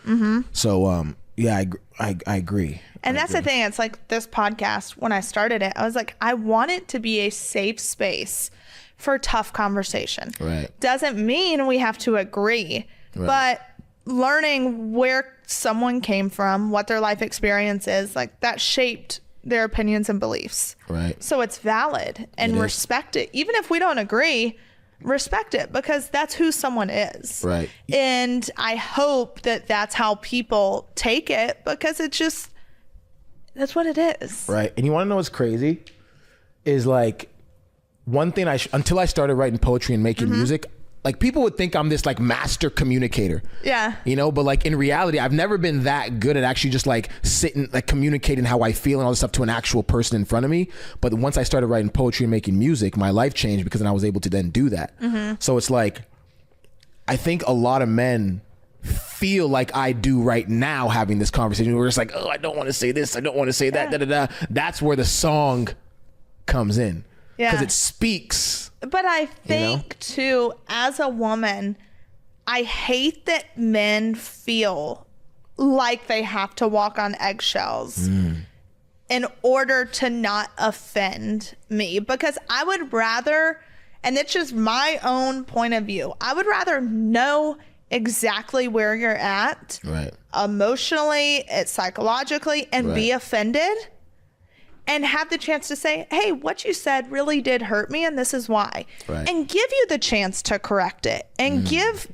So, yeah, I agree. And that's the thing. It's like this podcast, when I started it, I was like, I want it to be a safe space for tough conversation. Right. Doesn't mean we have to agree, but learning where someone came from, what their life experience is, like that shaped their opinions and beliefs. Right. So it's valid, and respect it. Even if we don't agree, respect it, because that's who someone is. Right. And I hope that that's how people take it, because it's just, that's what it is. Right. And you want to know what's crazy? Is like, one thing until I started writing poetry and making music, like people would think I'm this like master communicator. Yeah. You know, but like in reality, I've never been that good at actually just like sitting, like communicating how I feel and all this stuff to an actual person in front of me. But once I started writing poetry and making music, my life changed, because then I was able to then do that. So it's like, I think a lot of men feel like I do right now having this conversation where it's like, oh, I don't want to say this, I don't want to say that, That's where the song comes in. Because it speaks. But I think, too, as a woman, I hate that men feel like they have to walk on eggshells in order to not offend me. Because I would rather, and it's just my own point of view, I would rather know exactly where you're at, emotionally, psychologically, and be offended, and have the chance to say, hey, what you said really did hurt me, and this is why. And give you the chance to correct it. And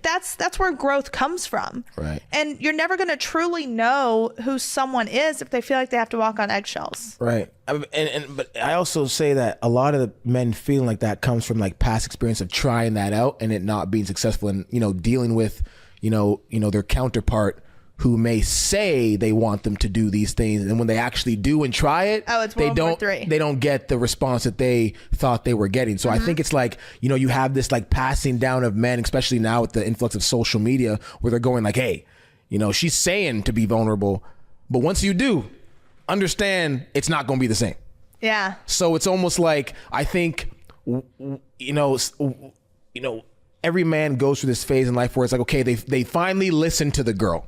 that's where growth comes from. And you're never going to truly know who someone is if they feel like they have to walk on eggshells. Right. But I also say that a lot of the men feeling like that comes from like past experience of trying that out and it not being successful, and, you know, dealing with, you know, their counterpart who may say they want them to do these things, and when they actually do and try it, they don't get the response that they thought they were getting. So I think it's like, you know, you have this like passing down of men, especially now with the influx of social media, where they're going like, hey, you know, she's saying to be vulnerable, but once you do, understand it's not going to be the same. Yeah. So it's almost like, I think, you know, every man goes through this phase in life where it's like, okay, they finally listen to the girl.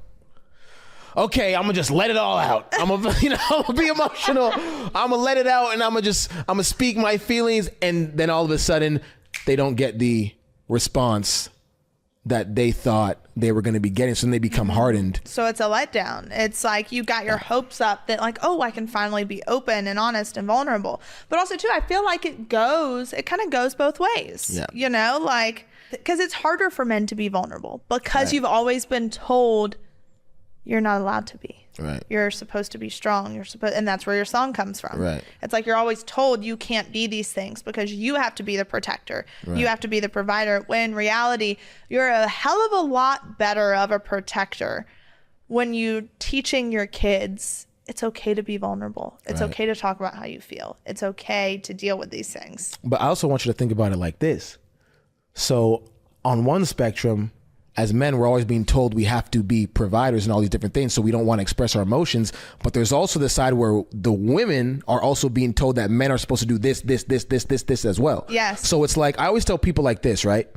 okay, I'm gonna just let it all out. I'm gonna, I'm gonna be emotional. I'm gonna let it out, and I'm gonna speak my feelings, and then all of a sudden, they don't get the response that they thought they were going to be getting, so then they become hardened. So it's a letdown. It's like you got your hopes up that like, oh, I can finally be open and honest and vulnerable. But also too, I feel like it kind of goes both ways. Yeah. Like, because it's harder for men to be vulnerable because you've always been told you're not allowed to be. Right. You're supposed to be strong. And that's where your song comes from. Right. It's like you're always told you can't be these things because you have to be the protector. Right. You have to be the provider. When in reality, you're a hell of a lot better of a protector when you teaching your kids it's okay to be vulnerable. It's okay to talk about how you feel. It's okay to deal with these things. But I also want you to think about it like this. So on one spectrum, as men, we're always being told we have to be providers and all these different things, so we don't want to express our emotions. But there's also the side where the women are also being told that men are supposed to do this as well. Yes. So it's like, I always tell people like this, right?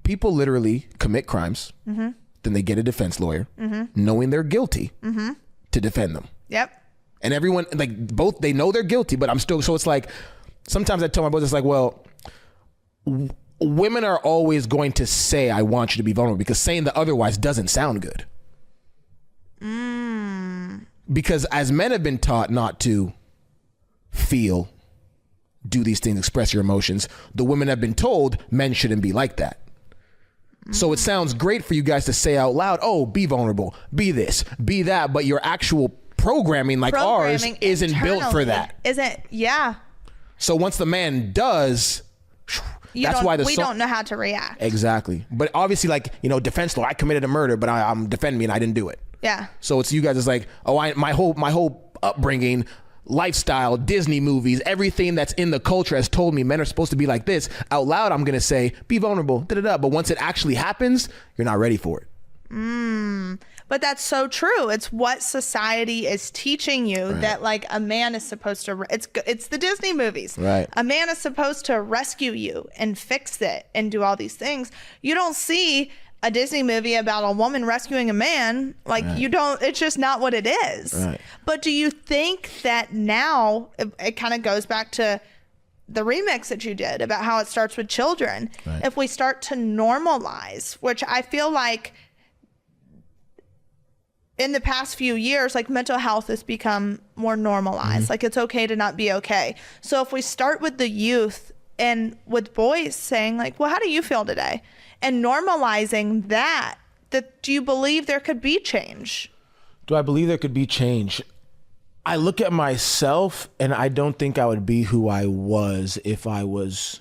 People literally commit crimes, then they get a defense lawyer, knowing they're guilty, to defend them. Yep. And everyone, like, both, they know they're guilty, but I'm still, so it's like, sometimes I tell my boys, it's like, well, women are always going to say, I want you to be vulnerable, because saying that otherwise doesn't sound good. Because as men have been taught not to feel, do these things, express your emotions, the women have been told men shouldn't be like that. So it sounds great for you guys to say out loud, oh, be vulnerable, be this, be that, but your actual programming ours isn't built for that. Isn't, yeah. So once the man does, that's why we don't know how to react. Exactly. But obviously, like, defense law, I committed a murder, but I'm defending me and I didn't do it. Yeah. So it's you guys, it's like, oh, my whole upbringing, lifestyle, Disney movies, everything that's in the culture has told me men are supposed to be like this. Out loud, I'm going to say, be vulnerable, da-da-da. But once it actually happens, you're not ready for it. But that's so true. It's what society is teaching you, that like a man is supposed to, it's the Disney movies. Right. A man is supposed to rescue you and fix it and do all these things. You don't see a Disney movie about a woman rescuing a man. Like you don't, it's just not what it is. Right. But do you think that now it kind of goes back to the remix that you did about how it starts with children. Right. If we start to normalize, which I feel like in the past few years, like mental health has become more normalized. Like it's okay to not be okay. So if we start with the youth and with boys saying like, well, how do you feel today? And normalizing that, do you believe there could be change? Do I believe there could be change? I look at myself and I don't think I would be who I was if I was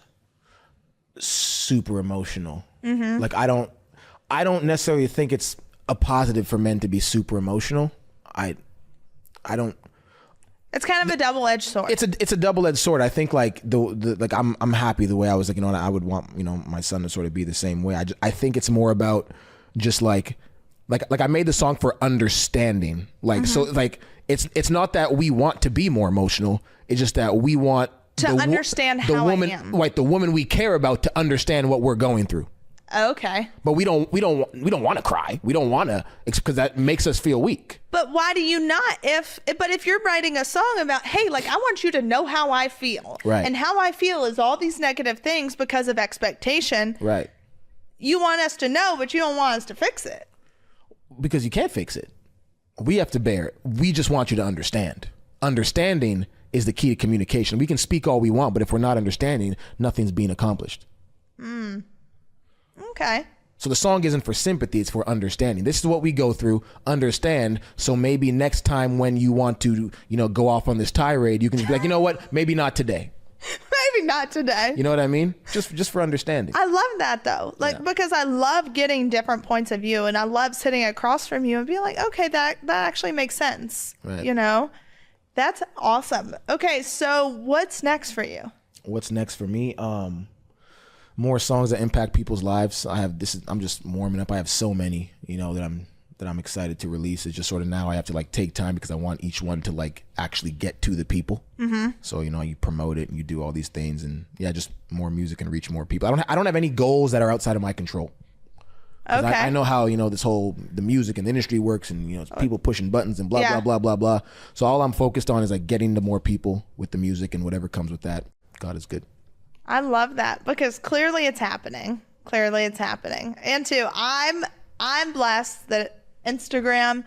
super emotional. Like I don't necessarily think it's a positive for men to be super emotional. I don't. It's kind of a double-edged sword. It's a double-edged sword. I think like like I'm happy the way I was, like, I would want, my son to sort of be the same way. I think it's more about just like I made the song for understanding. Like so like it's not that we want to be more emotional. It's just that we want to understand how woman, I am. Like the woman we care about to understand what we're going through. Okay. But we don't want to cry. We don't want to, because that makes us feel weak. But why do you not? But if you're writing a song about, hey, like I want you to know how I feel. Right. And how I feel is all these negative things because of expectation. Right. You want us to know, but you don't want us to fix it. Because you can't fix it. We have to bear it. We just want you to understand. Understanding is the key to communication. We can speak all we want, but if we're not understanding, nothing's being accomplished. Okay. So the song isn't for sympathy, it's for understanding. This is what we go through, understand. So maybe next time when you want to, go off on this tirade, you can just be like, you know what? Maybe not today. Maybe not today. You know what I mean? Just for understanding. I love that though. Because I love getting different points of view, and I love sitting across from you and being like, okay, that actually makes sense. Right. That's awesome. Okay. So what's next for you? What's next for me? More songs that impact people's lives. I'm just warming up. I have so many, that I'm excited to release. It's just sort of now I have to like take time because I want each one to like actually get to the people. So, you promote it and you do all these things, and just more music and reach more people. I don't have any goals that are outside of my control. Okay. I know how, this the music and the industry works, and, it's people pushing buttons and blah, blah, blah, blah, blah. So all I'm focused on is like getting to more people with the music and whatever comes with that. God is good. I love that, because clearly it's happening. And too, I'm blessed that Instagram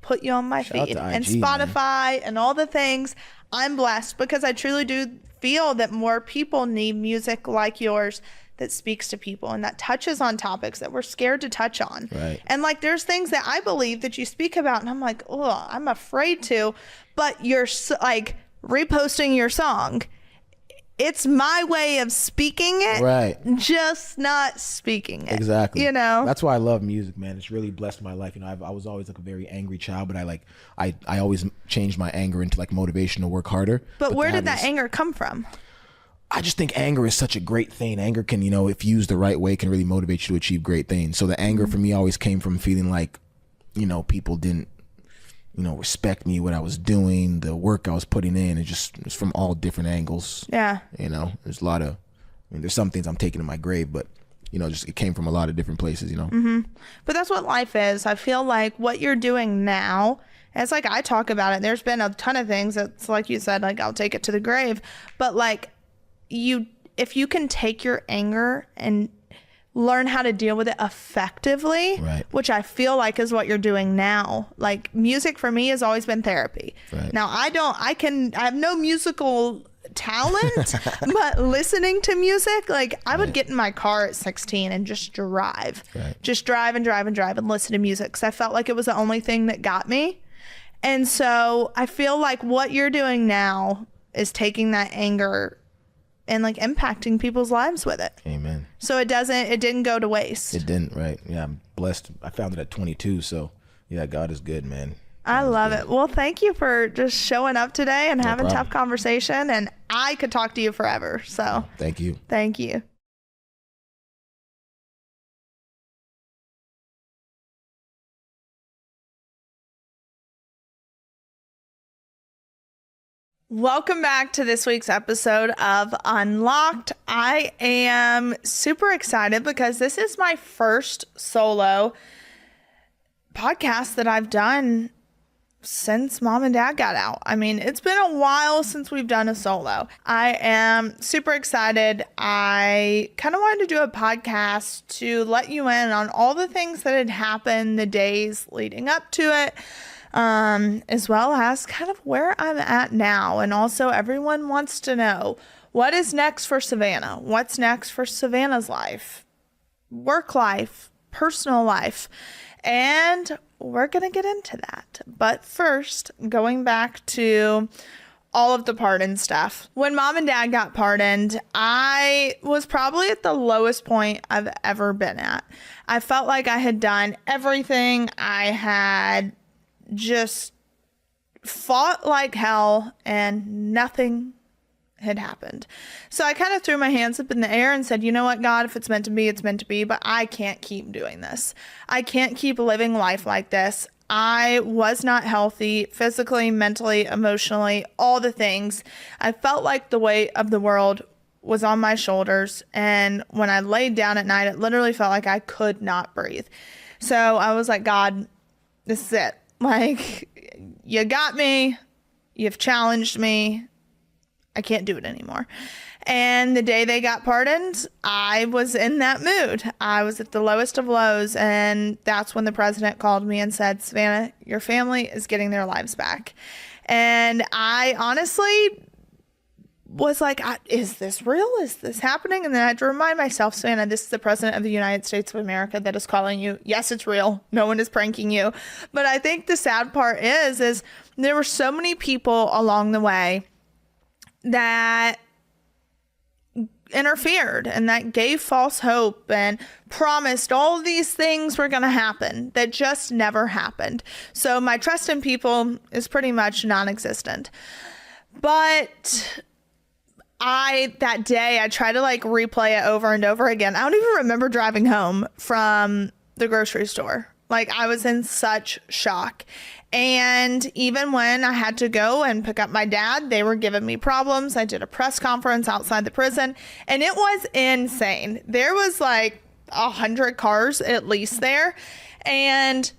put you on my feed, and Spotify, man, and all the things. I'm blessed because I truly do feel that more people need music like yours that speaks to people and that touches on topics that we're scared to touch on. Right. And like, there's things that I believe that you speak about, and I'm like, oh, I'm afraid to, but you're like reposting your song. It's my way of speaking it, right? Just not speaking it. Exactly. That's why I love music, man. It's really blessed my life. I was always like a very angry child, but I always changed my anger into like motivation to work harder. But where did that anger come from? I just think anger is such a great thing. Anger can, if used the right way, can really motivate you to achieve great things. So the anger for me always came from feeling like, people didn't, respect me, what I was doing, the work I was putting in. It's from all different angles. Yeah. There's a lot of, there's some things I'm taking to my grave, but, just it came from a lot of different places, Mm-hmm. But that's what life is. I feel like what you're doing now, it's like I talk about it. There's been a ton of things that's like you said, like I'll take it to the grave. But like if you can take your anger and learn how to deal with it effectively, right, which I feel like is what you're doing now. Like music for me has always been therapy. Right. Now I have no musical talent, but listening to music, like I would get in my car at 16 and just drive, just drive and listen to music, because I felt like it was the only thing that got me. And so I feel like what you're doing now is taking that anger and like impacting people's lives with it. Amen. So it didn't go to waste. It didn't, right? Yeah, I'm blessed. I found it at 22, so yeah, God is good, man. I love it. Well, thank you for just showing up today and having tough conversation, and I could talk to you forever. So thank you. Thank you. Welcome back to this week's episode of Unlocked. I am super excited because this is my first solo podcast that I've done since Mom and Dad got out. I mean, it's been a while since we've done a solo. I am super excited. I kind of wanted to do a podcast to let you in on all the things that had happened the days leading up to it. As well as kind of where I'm at now. And also everyone wants to know, what is next for Savannah? What's next for Savannah's life, work life, personal life? And we're going to get into that. But first, going back to all of the pardon stuff. When Mom and Dad got pardoned, I was probably at the lowest point I've ever been at. I felt like I had done everything. I had just fought like hell and nothing had happened. So I kind of threw my hands up in the air and said, you know what, God, if it's meant to be, it's meant to be, but I can't keep doing this. I can't keep living life like this. I was not healthy physically, mentally, emotionally, all the things. I felt like the weight of the world was on my shoulders. And when I laid down at night, it literally felt like I could not breathe. So I was like, God, this is it. Like, you got me, you've challenged me, I can't do it anymore. And the day they got pardoned, I was in that mood. I was at the lowest of lows, and that's when the president called me and said, Savannah, your family is getting their lives back. And I honestly was like, is this real? Is this happening? And then I had to remind myself, Savannah, this is the president of the United States of America that is calling you. Yes, it's real. No one is pranking you. But I think the sad part is there were so many people along the way that interfered and that gave false hope and promised all these things were going to happen that just never happened. So my trust in people is pretty much non-existent. But that day I tried to like replay it over and over again. I don't even remember driving home from the grocery store. Like, I was in such shock. And even when I had to go and pick up my dad, they were giving me problems. I did a press conference outside the prison, and it was insane. There was like 100 cars at least there. And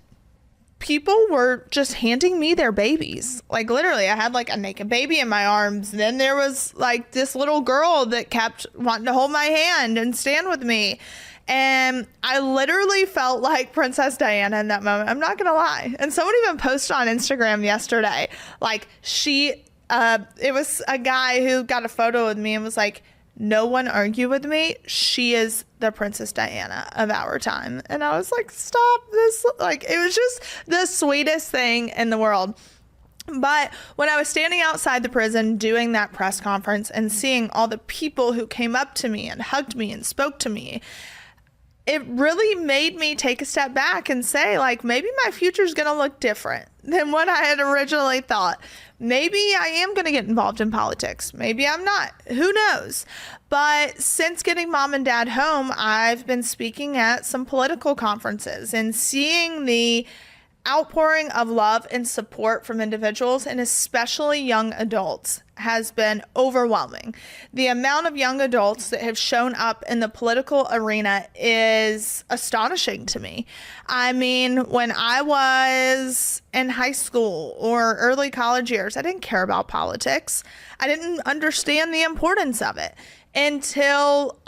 people were just handing me their babies. Like, literally, I had like a naked baby in my arms. Then there was like this little girl that kept wanting to hold my hand and stand with me. And I literally felt like Princess Diana in that moment. I'm not going to lie. And someone even posted on Instagram yesterday, like it was a guy who got a photo with me and was like, no one argue with me. She is the Princess Diana of our time. And I was like, stop this. Like, it was just the sweetest thing in the world. But when I was standing outside the prison doing that press conference and seeing all the people who came up to me and hugged me and spoke to me, it really made me take a step back and say, like, maybe my future is going to look different than what I had originally thought. Maybe I am going to get involved in politics. Maybe I'm not. Who knows? But since getting mom and dad home, I've been speaking at some political conferences and seeing the outpouring of love and support from individuals, and especially young adults, has been overwhelming. The amount of young adults that have shown up in the political arena is astonishing to me. I mean, when I was in high school or early college years, I didn't care about politics. I didn't understand the importance of it until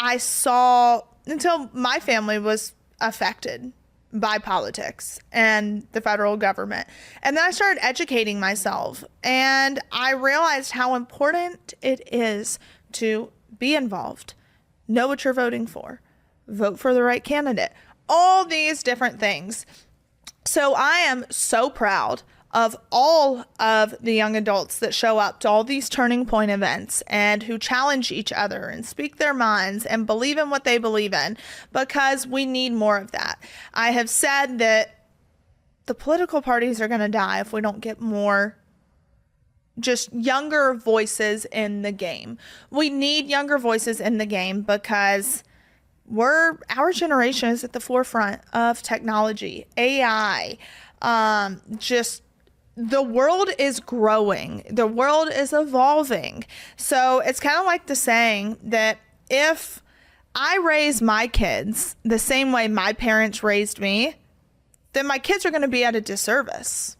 my family was affected by politics and the federal government. And then I started educating myself, and I realized how important it is to be involved, know what you're voting for, vote for the right candidate, all these different things. So I am so proud of all of the young adults that show up to all these Turning Point events and who challenge each other and speak their minds and believe in what they believe in, because we need more of that. I have said that the political parties are going to die if we don't get more just younger voices in the game. We need younger voices in the game because our generation is at the forefront of technology, AI, the world is growing. The world is evolving. So it's kind of like the saying that if I raise my kids the same way my parents raised me, then my kids are going to be at a disservice,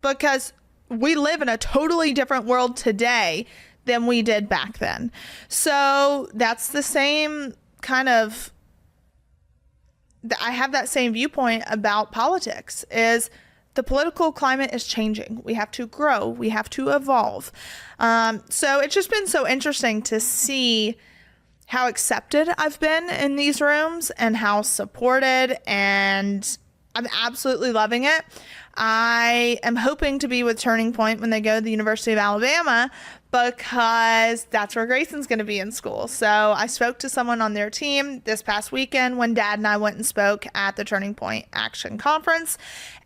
because we live in a totally different world today than we did back then. So that's the same kind of, I have that same viewpoint about politics, is the political climate is changing. We have to grow. We have to evolve. So it's just been so interesting to see how accepted I've been in these rooms and how supported, and I'm absolutely loving it. I am hoping to be with Turning Point when they go to the University of Alabama, because that's where Grayson's going to be in school. So I spoke to someone on their team this past weekend when Dad and I went and spoke at the Turning Point Action Conference.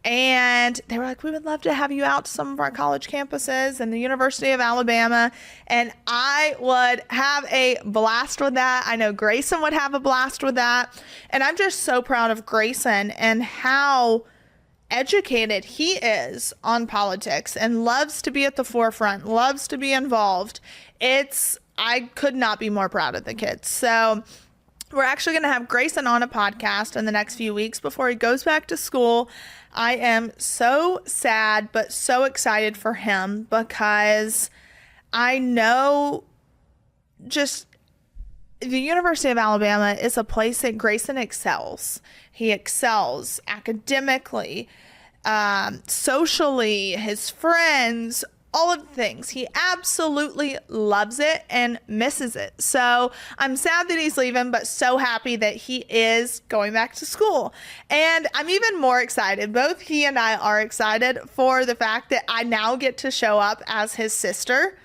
And they were like, we would love to have you out to some of our college campuses and the University of Alabama. And I would have a blast with that. I know Grayson would have a blast with that. And I'm just so proud of Grayson and how educated he is on politics and loves to be at the forefront, loves to be involved. I could not be more proud of the kids. So we're actually going to have Grayson on a podcast in the next few weeks before he goes back to school. I am so sad, but so excited for him, because I know just the University of Alabama is a place that Grayson excels. He excels academically, socially, his friends, all of the things. He absolutely loves it and misses it. So I'm sad that he's leaving, but so happy that he is going back to school. And I'm even more excited. Both he and I are excited for the fact that I now get to show up as his sister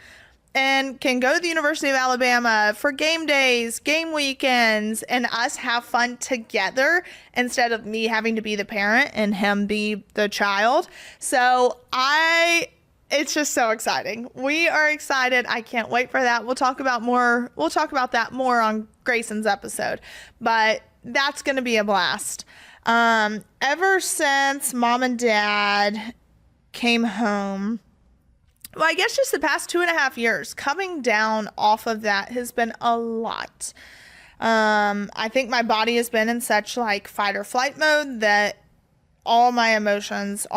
and can go to the University of Alabama for game days, game weekends, and us have fun together instead of me having to be the parent and him be the child. So it's just so exciting. We are excited. I can't wait for that. We'll talk about that more on Grayson's episode, but that's going to be a blast. Ever since mom and dad came home, well, I guess just the past 2.5 years, coming down off of that has been a lot. I think my body has been in such like fight or flight mode that all my emotions,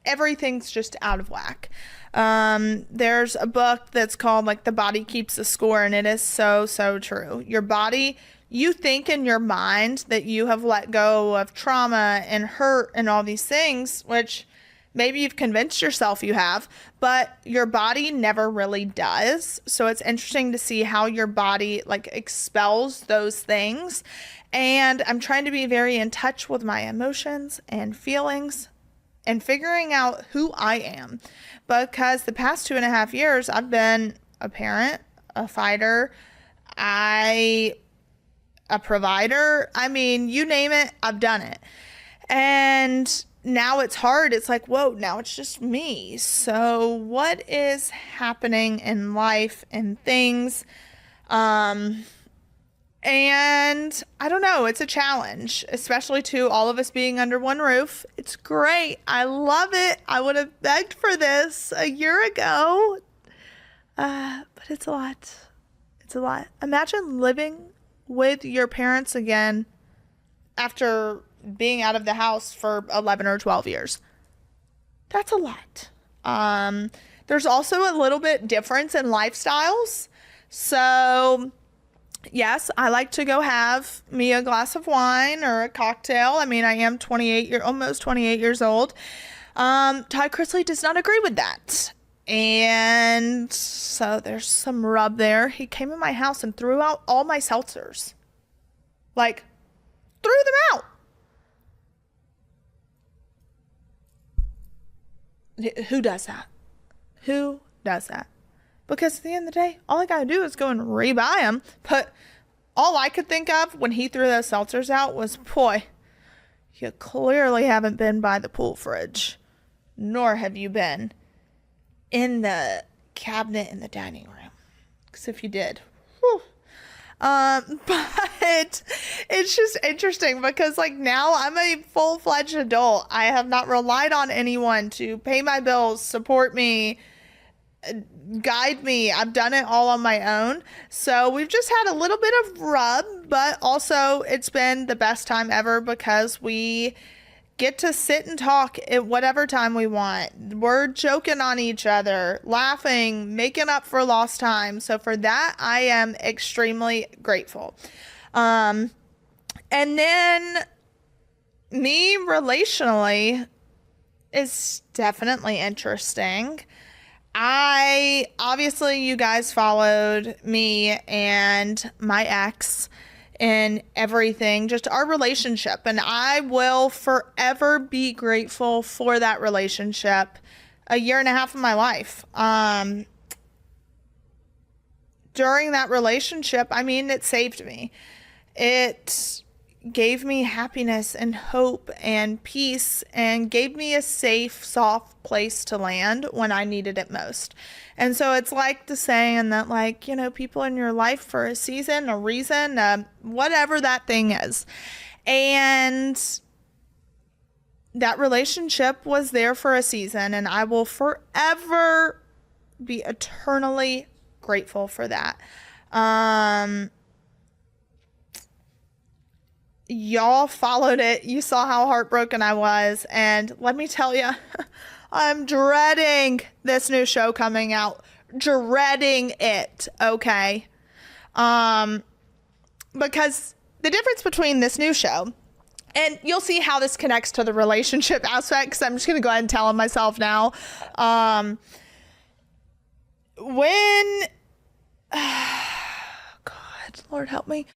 everything's just out of whack. There's a book that's called like The Body Keeps the Score, and it is so, so true. Your body, you think in your mind that you have let go of trauma and hurt and all these things, which maybe you've convinced yourself you have, but your body never really does. So it's interesting to see how your body like expels those things. And I'm trying to be very in touch with my emotions and feelings and figuring out who I am, because the past 2.5 years I've been a parent, a fighter, a provider. I mean, you name it, I've done it. And now it's hard. It's like, whoa, now it's just me. So what is happening in life and things? And I don't know, it's a challenge, especially to all of us being under one roof. It's great. I love it. I would have begged for this a year ago. But it's a lot. It's a lot. Imagine living with your parents again after being out of the house for 11 or 12 years. That's a lot. There's also a little bit difference in lifestyles. So yes, I like to go have me a glass of wine or a cocktail. I mean, I am almost 28 years old. Ty Chrisley does not agree with that. And so there's some rub there. He came in my house and threw out all my seltzers. Like, threw them out. Who does that? Who does that? Because at the end of the day, all I gotta do is go and rebuy them. But all I could think of when he threw those seltzers out was, boy, you clearly haven't been by the pool fridge, nor have you been in the cabinet in the dining room. Because if you did, whew. But it's just interesting because like now I'm a full-fledged adult. I have not relied on anyone to pay my bills, support me, guide me. I've done it all on my own. So we've just had a little bit of rub, but also it's been the best time ever because we get to sit and talk at whatever time we want. We're joking on each other, laughing, making up for lost time. So for that, I am extremely grateful. And then me relationally is definitely interesting. Obviously you guys followed me and my ex and everything, just our relationship. And I will forever be grateful for that relationship. 1.5 years of my life. During that relationship, I mean, it saved me. It gave me happiness and hope and peace and gave me a safe, soft place to land when I needed it most. And so it's like the saying that, like, you know, people in your life for a season, a reason, whatever that thing is. And that relationship was there for a season, and I will forever be eternally grateful for that. Y'all followed it. You saw how heartbroken I was. And let me tell you, I'm dreading this new show coming out. Dreading it. Okay. Because the difference between this new show, and you'll see how this connects to the relationship aspect, because I'm just going to go ahead and tell it myself now. God, Lord help me.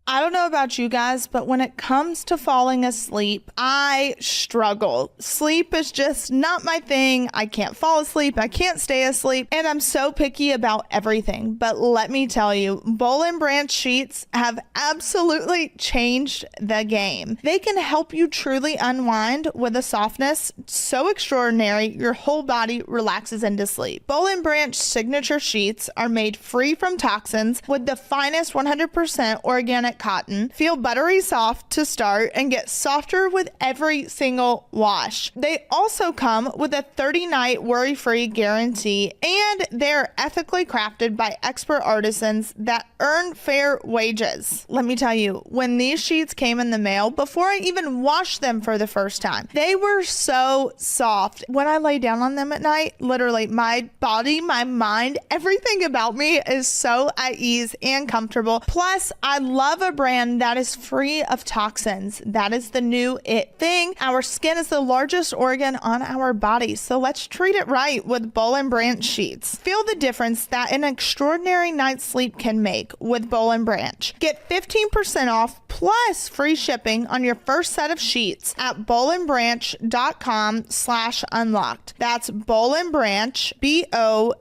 I don't know about you guys, but when it comes to falling asleep, I struggle. Sleep is just not my thing. I can't fall asleep. I can't stay asleep. And I'm so picky about everything. But let me tell you, Boll and Branch sheets have absolutely changed the game. They can help you truly unwind with a softness so extraordinary your whole body relaxes into sleep. Boll and Branch signature sheets are made free from toxins with the finest 100% organic 100% cotton. Feel buttery soft to start and get softer with every single wash. They also come with a 30-night worry-free guarantee, and they're ethically crafted by expert artisans that earn fair wages. Let me tell you, when these sheets came in the mail, before I even washed them for the first time, they were so soft. When I lay down on them at night, literally my body, my mind, everything about me is so at ease and comfortable. Plus, I love a brand that is free of toxins. That is the new it thing. Our skin is the largest organ on our body, so let's treat it right with Boll & Branch sheets. Feel the difference that an extraordinary night's sleep can make with Boll & Branch. Get 15% off plus free shipping on your first set of sheets at bollandbranch.com/unlocked. That's Boll & Branch, BOLLAND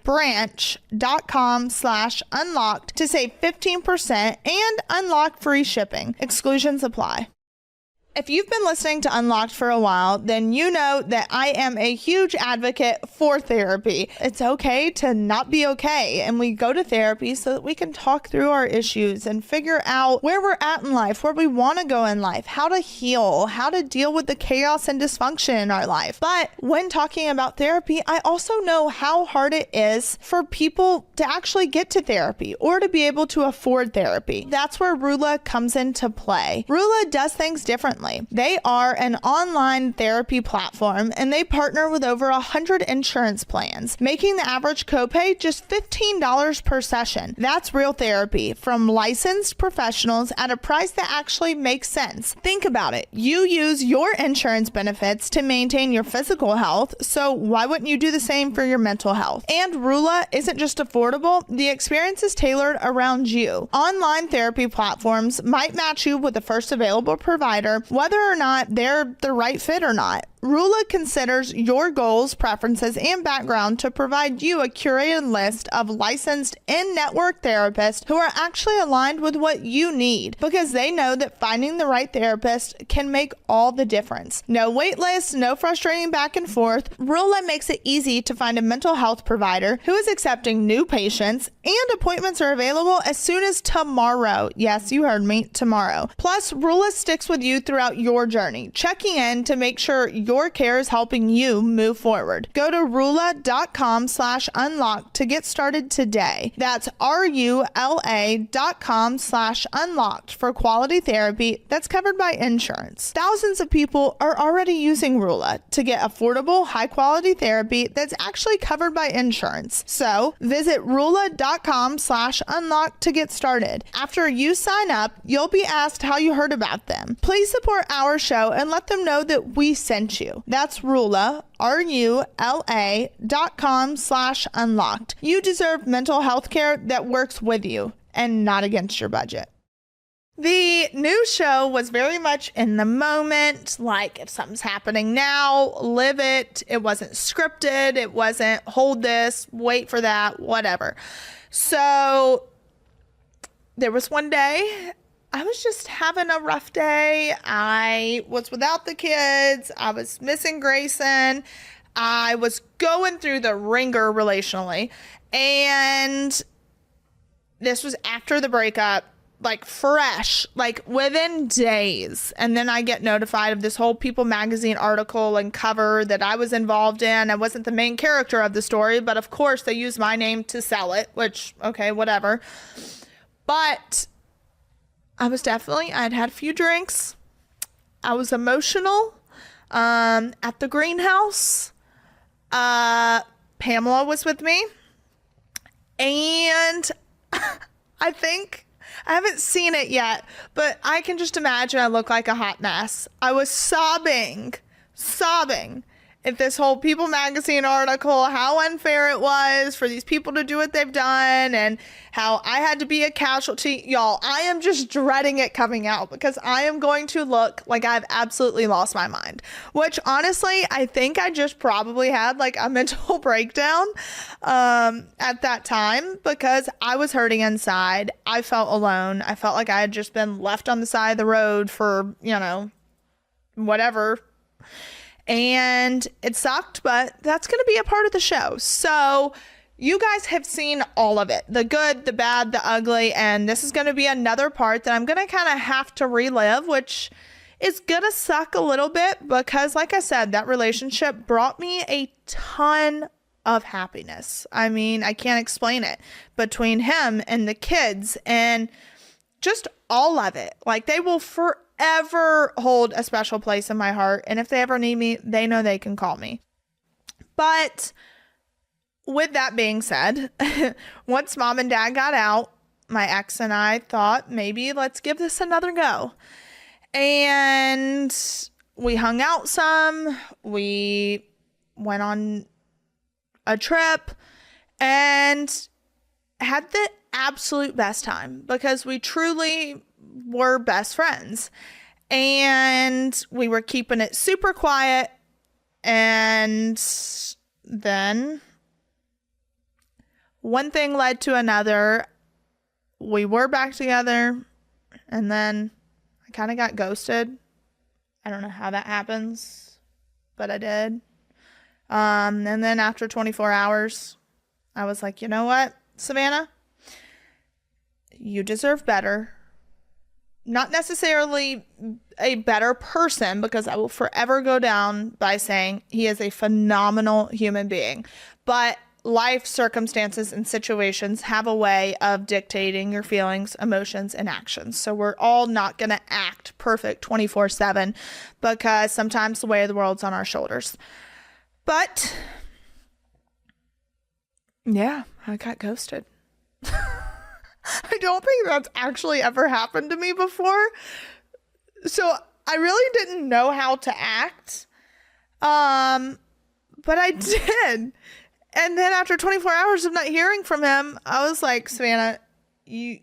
branch.com/unlocked to save 15% and unlock free shipping. Exclusions apply. If you've been listening to Unlocked for a while, then you know that I am a huge advocate for therapy. It's okay to not be okay, and we go to therapy so that we can talk through our issues and figure out where we're at in life, where we want to go in life, how to heal, how to deal with the chaos and dysfunction in our life. But when talking about therapy, I also know how hard it is for people to actually get to therapy or to be able to afford therapy. That's where Rula comes into play. Rula does things differently. They are an online therapy platform, and they partner with over 100 insurance plans, making the average copay just $15 per session. That's real therapy from licensed professionals at a price that actually makes sense. Think about it. You use your insurance benefits to maintain your physical health, so why wouldn't you do the same for your mental health? And Rula isn't just affordable, the experience is tailored around you. Online therapy platforms might match you with the first available provider, whether or not they're the right fit or not. Rula considers your goals, preferences, and background to provide you a curated list of licensed in-network therapists who are actually aligned with what you need, because they know that finding the right therapist can make all the difference. No wait lists, no frustrating back and forth. Rula makes it easy to find a mental health provider who is accepting new patients, and appointments are available as soon as tomorrow. Yes, you heard me, tomorrow. Plus, Rula sticks with you throughout your journey, checking in to make sure your care is helping you move forward. Go to rula.com/unlocked to get started today. That's RULA.com/unlocked for quality therapy that's covered by insurance. Thousands of people are already using Rula to get affordable, high-quality therapy that's actually covered by insurance. So visit rula.com/unlocked to get started. After you sign up, you'll be asked how you heard about them. Please support our show and let them know that we sent you. That's Rula, RULA.com/unlocked. You deserve mental health care that works with you and not against your budget. The new show was very much in the moment, like if something's happening now, live it. It wasn't scripted. It wasn't hold this, wait for that, whatever. So there was one day I was just having a rough day. I was without the kids. I was missing Grayson. I was going through the ringer relationally. And this was after the breakup, like fresh, like within days. And then I get notified of this whole People magazine article and cover that I was involved in. I wasn't the main character of the story, but of course they used my name to sell it, which, okay, whatever. But I'd had a few drinks. I was emotional. At the greenhouse, Pamela was with me. And I haven't seen it yet, but I can just imagine I look like a hot mess. I was sobbing at this whole People magazine article, how unfair it was for these people to do what they've done and how I had to be a casualty. Y'all, I am just dreading it coming out because I am going to look like I've absolutely lost my mind, which honestly, I think I just probably had like a mental breakdown at that time because I was hurting inside. I felt alone. I felt like I had just been left on the side of the road for, whatever. And it sucked, but that's going to be a part of the show. So you guys have seen all of it, the good, the bad, the ugly, and this is going to be another part that I'm going to kind of have to relive, which is going to suck a little bit because, like I said, that relationship brought me a ton of happiness. I mean, I can't explain it, between him and the kids and just all of it. Like, they will forever hold a special place in my heart, and if they ever need me, they know they can call me. But with that being said, once mom and dad got out, my ex and I thought, maybe let's give this another go. And we hung out some, we went on a trip, and had the absolute best time because we truly were best friends. And we were keeping it super quiet. And then one thing led to another. We were back together, and then I kind of got ghosted. I don't know how that happens, but I did. And then after 24 hours, I was like, you know what, Savannah? You deserve better. Not necessarily a better person, because I will forever go down by saying he is a phenomenal human being. But life circumstances and situations have a way of dictating your feelings, emotions, and actions. So we're all not going to act perfect 24/7 because sometimes the weight of the world's on our shoulders. But yeah, I got ghosted. I don't think that's actually ever happened to me before. So I really didn't know how to act. But I did. And then after 24 hours of not hearing from him, I was like, Savannah, you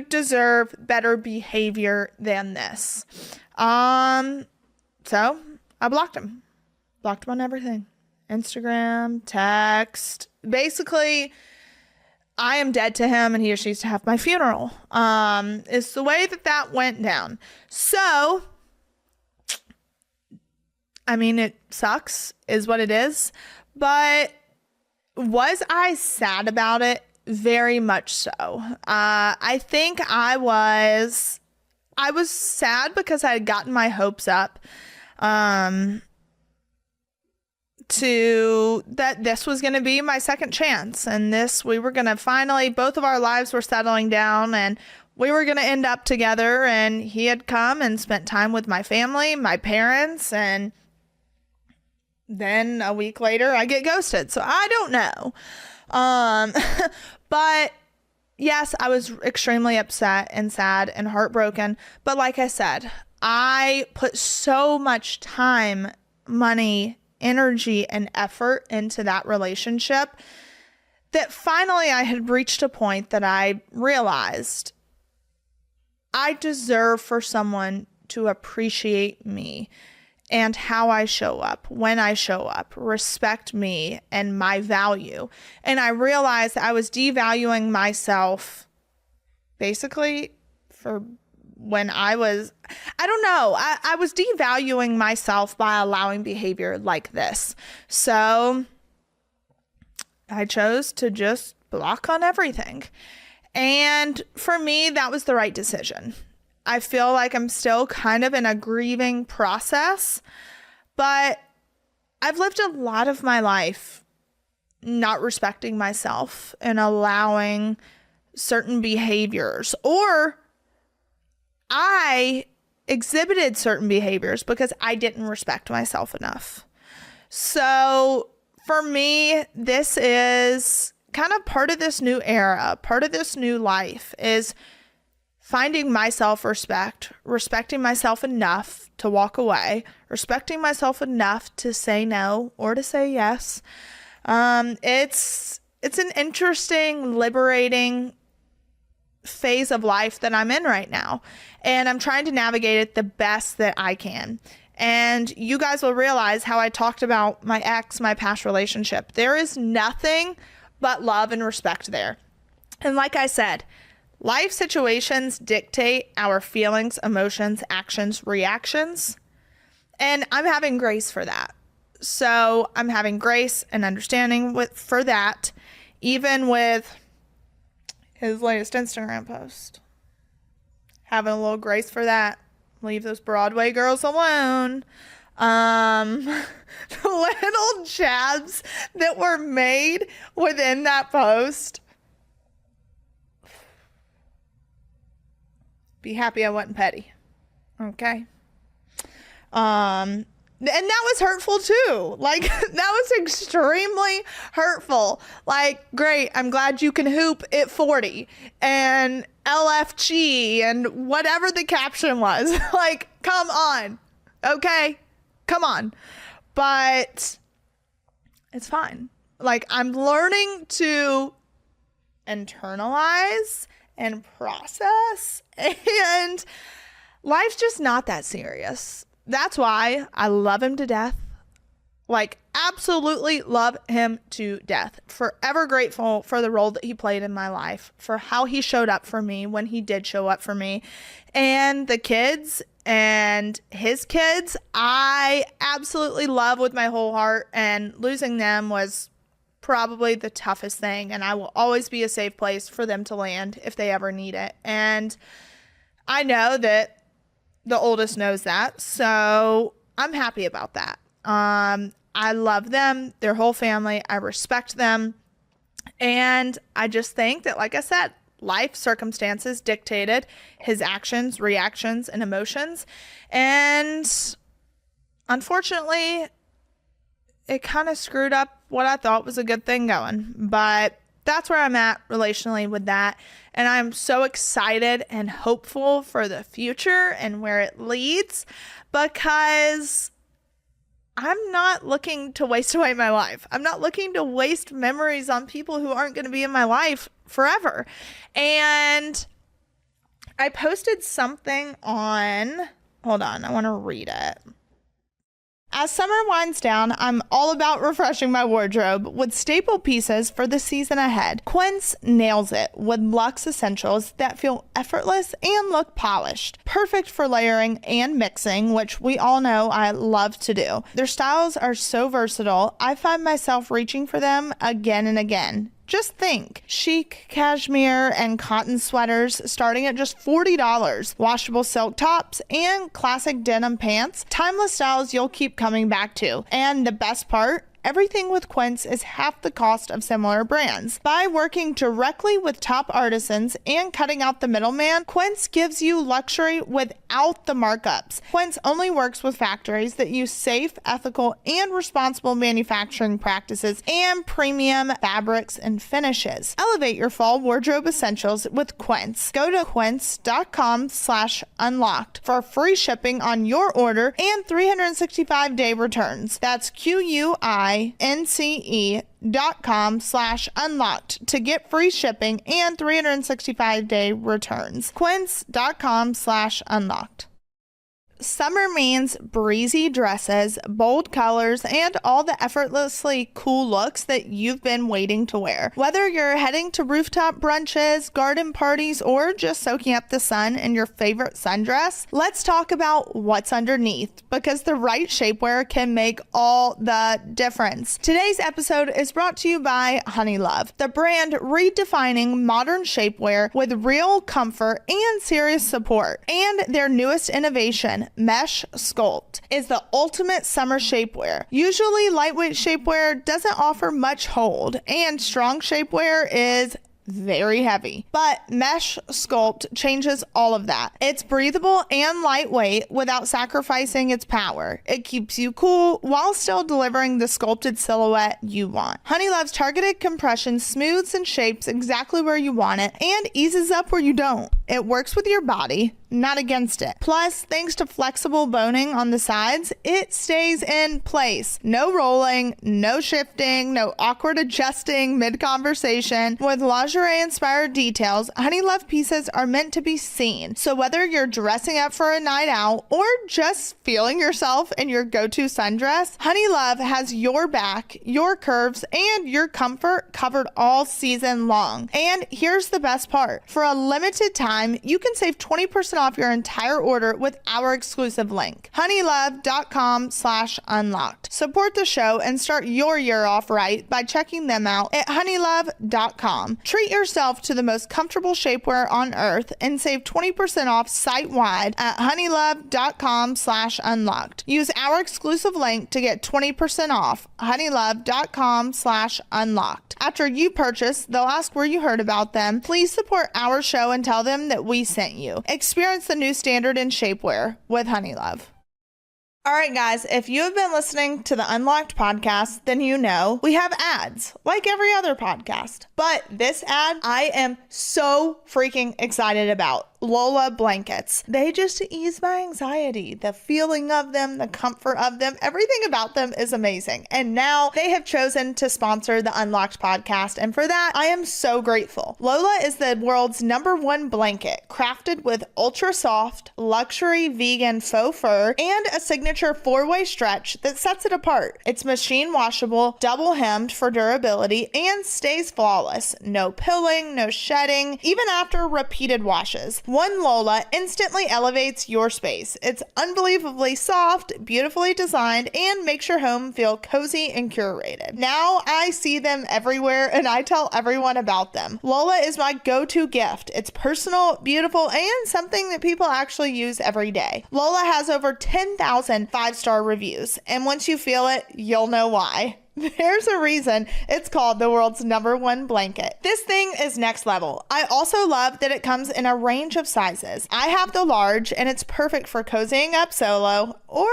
deserve better behavior than this. So I blocked him. Blocked him on everything. Instagram, text. Basically, I am dead to him, and he or she's to have my funeral. It's the way that went down. So, I mean, it sucks, is what it is. But was I sad about it? Very much so. I think I was sad because I had gotten my hopes up. To that this was going to be my second chance, and we were going to finally, both of our lives were settling down, and we were going to end up together. And he had come and spent time with my family, my parents, and then a week later I get ghosted. So I don't know. But yes, I was extremely upset and sad and heartbroken. But like I said, I put so much time, money, energy, and effort into that relationship that finally I had reached a point that I realized I deserve for someone to appreciate me and how I show up, when I show up, respect me and my value. And I realized that I was devaluing myself basically for when I was devaluing myself by allowing behavior like this. So I chose to just block on everything. And for me, that was the right decision. I feel like I'm still kind of in a grieving process, but I've lived a lot of my life not respecting myself and allowing certain behaviors, or I exhibited certain behaviors because I didn't respect myself enough. So for me, this is kind of part of this new era, part of this new life is finding my self-respect, respecting myself enough to walk away, respecting myself enough to say no or to say yes. It's an interesting, liberating phase of life that I'm in right now, and I'm trying to navigate it the best that I can. And you guys will realize how I talked about my ex, my past relationship. There is nothing but love and respect there. And like I said, life situations dictate our feelings, emotions, actions, reactions, and I'm having grace for that. So I'm having grace and understanding for that, even with his latest Instagram post. Having a little grace for that. Leave those Broadway girls alone. The little jabs that were made within that post. Be happy I wasn't petty. Okay. And that was hurtful too. Like, that was extremely hurtful. Like, great, I'm glad you can hoop at 40 and LFG and whatever the caption was. Like, come on. Okay? Come on. But it's fine. Like, I'm learning to internalize and process, and life's just not that serious. That's why I love him to death. Like, absolutely love him to death. Forever grateful for the role that he played in my life, for how he showed up for me when he did show up for me. And the kids and his kids, I absolutely love with my whole heart, and losing them was probably the toughest thing, and I will always be a safe place for them to land if they ever need it. And I know that the oldest knows that, so I'm happy about that. I love them, their whole family. I respect them. And I just think that, like I said, life circumstances dictated his actions, reactions, and emotions. And unfortunately, it kind of screwed up what I thought was a good thing going. But that's where I'm at relationally with that. And I'm so excited and hopeful for the future and where it leads, because I'm not looking to waste away my life. I'm not looking to waste memories on people who aren't going to be in my life forever. And I posted something on, hold on, I want to read it. As summer winds down, I'm all about refreshing my wardrobe with staple pieces for the season ahead. Quince nails it with luxe essentials that feel effortless and look polished. Perfect for layering and mixing, which we all know I love to do. Their styles are so versatile, I find myself reaching for them again and again. Just think, chic cashmere and cotton sweaters starting at just $40, washable silk tops, and classic denim pants, timeless styles you'll keep coming back to. And the best part? Everything with Quince is half the cost of similar brands. By working directly with top artisans and cutting out the middleman, Quince gives you luxury without the markups. Quince only works with factories that use safe, ethical, and responsible manufacturing practices and premium fabrics and finishes. Elevate your fall wardrobe essentials with Quince. Go to quince.com/unlocked for free shipping on your order and 365-day returns. That's QUINCE.com/unlocked to get free shipping and 365-day returns. Quince.com/unlocked. Summer means breezy dresses, bold colors, and all the effortlessly cool looks that you've been waiting to wear. Whether you're heading to rooftop brunches, garden parties, or just soaking up the sun in your favorite sundress, let's talk about what's underneath, because the right shapewear can make all the difference. Today's episode is brought to you by Honeylove, the brand redefining modern shapewear with real comfort and serious support. And their newest innovation, Mesh Sculpt, is the ultimate summer shapewear. Usually lightweight shapewear doesn't offer much hold, and strong shapewear is very heavy. But Mesh Sculpt changes all of that. It's breathable and lightweight without sacrificing its power. It keeps you cool while still delivering the sculpted silhouette you want. Honeylove's targeted compression smooths and shapes exactly where you want it and eases up where you don't. It works with your body, not against it. Plus, thanks to flexible boning on the sides, it stays in place. No rolling, no shifting, no awkward adjusting mid-conversation. With lingerie-inspired details, Honeylove pieces are meant to be seen. So whether you're dressing up for a night out or just feeling yourself in your go-to sundress, Honeylove has your back, your curves, and your comfort covered all season long. And here's the best part. For a limited time, time, you can save 20% off your entire order with our exclusive link, honeylove.com/unlocked. Support the show and start your year off right by checking them out at honeylove.com. Treat yourself to the most comfortable shapewear on earth and save 20% off site-wide at honeylove.com/unlocked. Use our exclusive link to get 20% off, honeylove.com/unlocked. After you purchase, they'll ask where you heard about them. Please support our show and tell them that we sent you. Experience the new standard in shapewear with Honeylove. All right, guys, if you have been listening to the Unlocked podcast, then you know we have ads like every other podcast. But this ad, I am so freaking excited about. Lola blankets. They just ease my anxiety. The feeling of them, the comfort of them, everything about them is amazing. And now they have chosen to sponsor the Unlocked podcast. And for that, I am so grateful. Lola is the world's #1 blanket, crafted with ultra soft, luxury vegan faux fur and a signature 4-way stretch that sets it apart. It's machine washable, double hemmed for durability, and stays flawless. No pilling, no shedding, even after repeated washes. One Lola instantly elevates your space. It's unbelievably soft, beautifully designed, and makes your home feel cozy and curated. Now I see them everywhere and I tell everyone about them. Lola is my go-to gift. It's personal, beautiful, and something that people actually use every day. Lola has over 10,000 5-star reviews, and once you feel it, you'll know why. There's a reason it's called the world's #1 blanket. This thing is next level. I also love that it comes in a range of sizes. I have the large, and it's perfect for cozying up solo or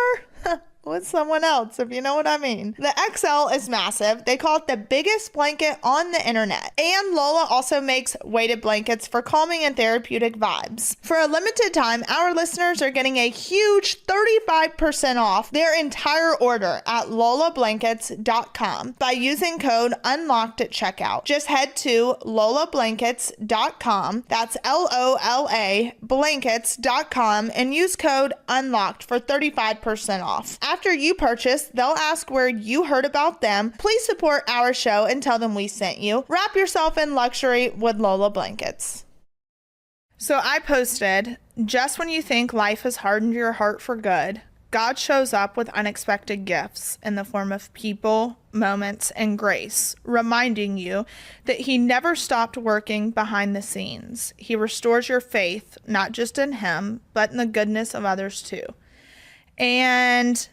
with someone else, if you know what I mean. The XL is massive. They call it the biggest blanket on the internet. And Lola also makes weighted blankets for calming and therapeutic vibes. For a limited time, our listeners are getting a huge 35% off their entire order at lolablankets.com by using code UNLOCKED at checkout. Just head to lolablankets.com. That's LOLA blankets.com and use code UNLOCKED for 35% off. After you purchase, they'll ask where you heard about them. Please support our show and tell them we sent you. Wrap yourself in luxury with Lola blankets. So I posted, just when you think life has hardened your heart for good, God shows up with unexpected gifts in the form of people, moments, and grace, reminding you that he never stopped working behind the scenes. He restores your faith, not just in him, but in the goodness of others too. And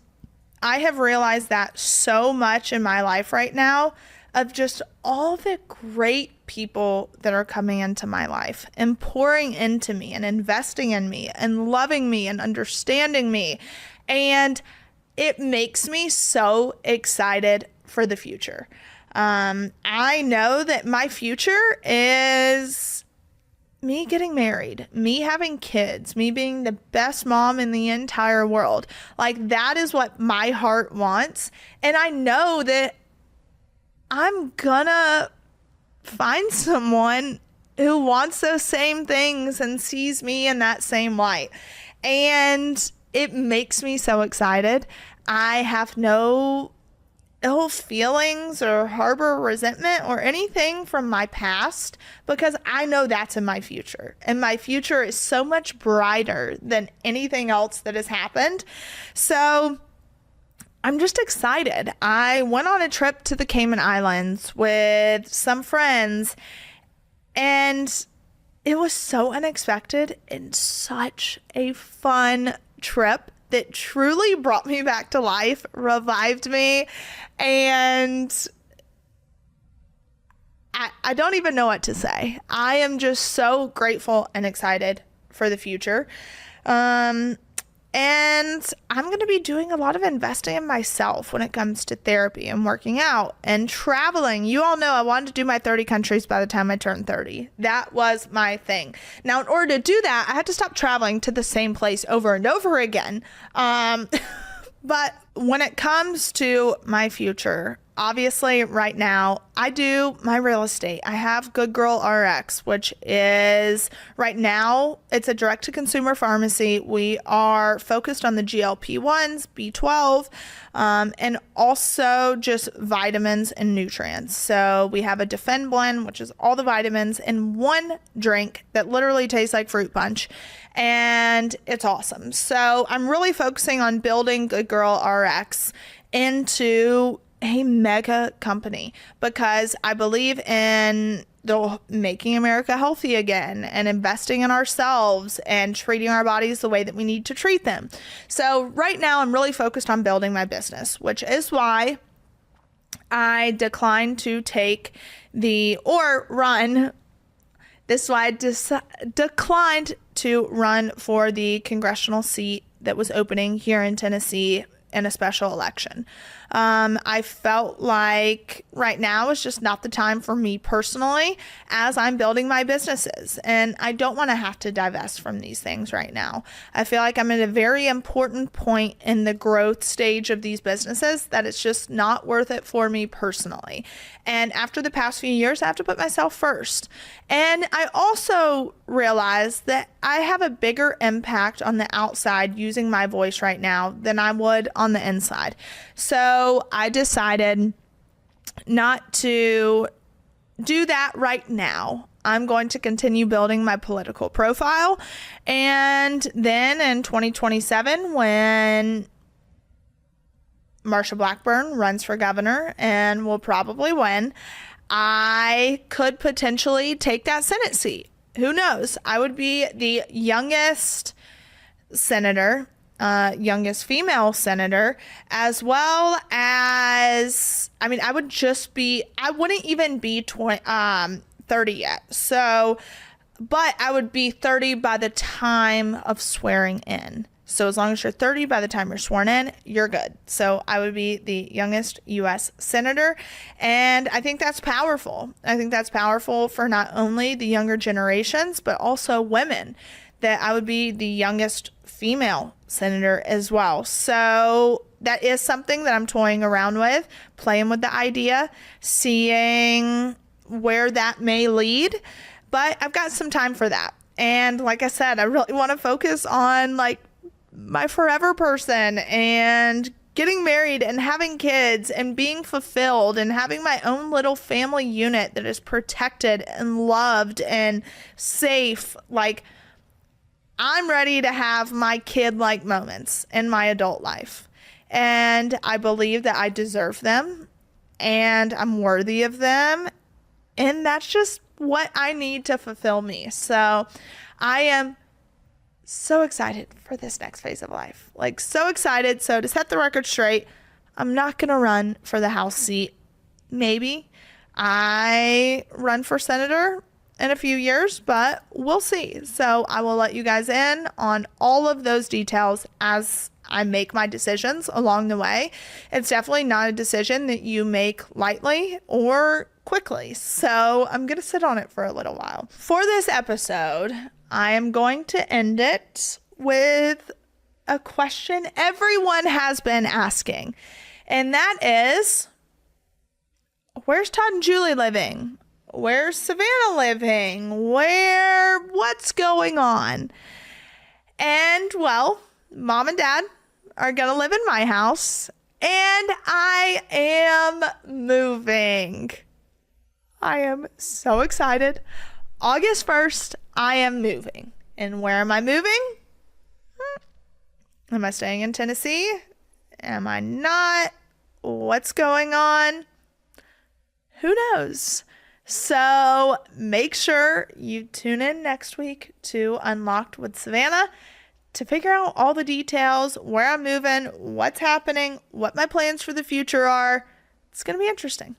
I have realized that so much in my life right now of just all the great people that are coming into my life and pouring into me and investing in me and loving me and understanding me. And it makes me so excited for the future. I know that my future is me getting married, me having kids, me being the best mom in the entire world. Like, that is what my heart wants. And I know that I'm gonna find someone who wants those same things and sees me in that same light. And it makes me so excited. I have no ill feelings or harbor resentment or anything from my past, because I know that's in my future, and my future is so much brighter than anything else that has happened. So I'm just excited. I went on a trip to the Cayman Islands with some friends, and it was so unexpected and such a fun trip that truly brought me back to life, revived me, and I don't even know what to say. I am just so grateful and excited for the future. And I'm going to be doing a lot of investing in myself when it comes to therapy and working out and traveling. You all know I wanted to do my 30 countries by the time I turned 30. That was my thing. Now, in order to do that, I had to stop traveling to the same place over and over again. But when it comes to my future, obviously right now I do my real estate. I have Good Girl RX, which is right now it's a direct to consumer pharmacy. We are focused on the GLP-1s, B12, and also just vitamins and nutrients. So we have a Defend blend, which is all the vitamins in one drink that literally tastes like fruit punch. And it's awesome. So I'm really focusing on building Good Girl RX into a mega company because I believe in the making America healthy again and investing in ourselves and treating our bodies the way that we need to treat them. So right now I'm really focused on building my business, which is why I declined to take run. This is why I declined to run for the congressional seat that was opening here in Tennessee in a special election. I felt like right now is just not the time for me personally as I'm building my businesses, and I don't want to have to divest from these things right now. I feel like I'm at a very important point in the growth stage of these businesses that it's just not worth it for me personally. And after the past few years, I have to put myself first. And I also realized that I have a bigger impact on the outside using my voice right now than I would on the inside. So I decided not to do that right now. I'm going to continue building my political profile. And then in 2027, when Marsha Blackburn runs for governor and will probably win, I could potentially take that Senate seat. Who knows? I would be the youngest senator, youngest female senator, as well as, I wouldn't even be 30 yet. So, but I would be 30 by the time of swearing in. So as long as you're 30 by the time you're sworn in, you're good. So I would be the youngest U.S. senator. And I think that's powerful. I think that's powerful for not only the younger generations, but also women, that I would be the youngest female senator as well. So that is something that I'm toying around with, playing with the idea, seeing where that may lead. But I've got some time for that. And like I said, I really want to focus on my forever person and getting married and having kids and being fulfilled and having my own little family unit that is protected and loved and safe. I'm ready to have my kid-like moments in my adult life. And I believe that I deserve them and I'm worthy of them. And that's just what I need to fulfill me. So I am so excited for this next phase of life. So excited. So to set the record straight, I'm not going to run for the House seat. Maybe I run for senator in a few years, but we'll see. So I will let you guys in on all of those details as I make my decisions along the way. It's definitely not a decision that you make lightly or quickly. So I'm going to sit on it for a little while. For this episode, I am going to end it with a question everyone has been asking. And that is, where's Todd and Julie living? Where's Savannah living? What's going on? And well, Mom and Dad are going to live in my house and I am moving. I am so excited. August 1st, I am moving. And where am I moving? Am I staying in Tennessee? Am I not? What's going on? Who knows? So make sure you tune in next week to Unlocked with Savannah to figure out all the details, where I'm moving, what's happening, what my plans for the future are. It's going to be interesting.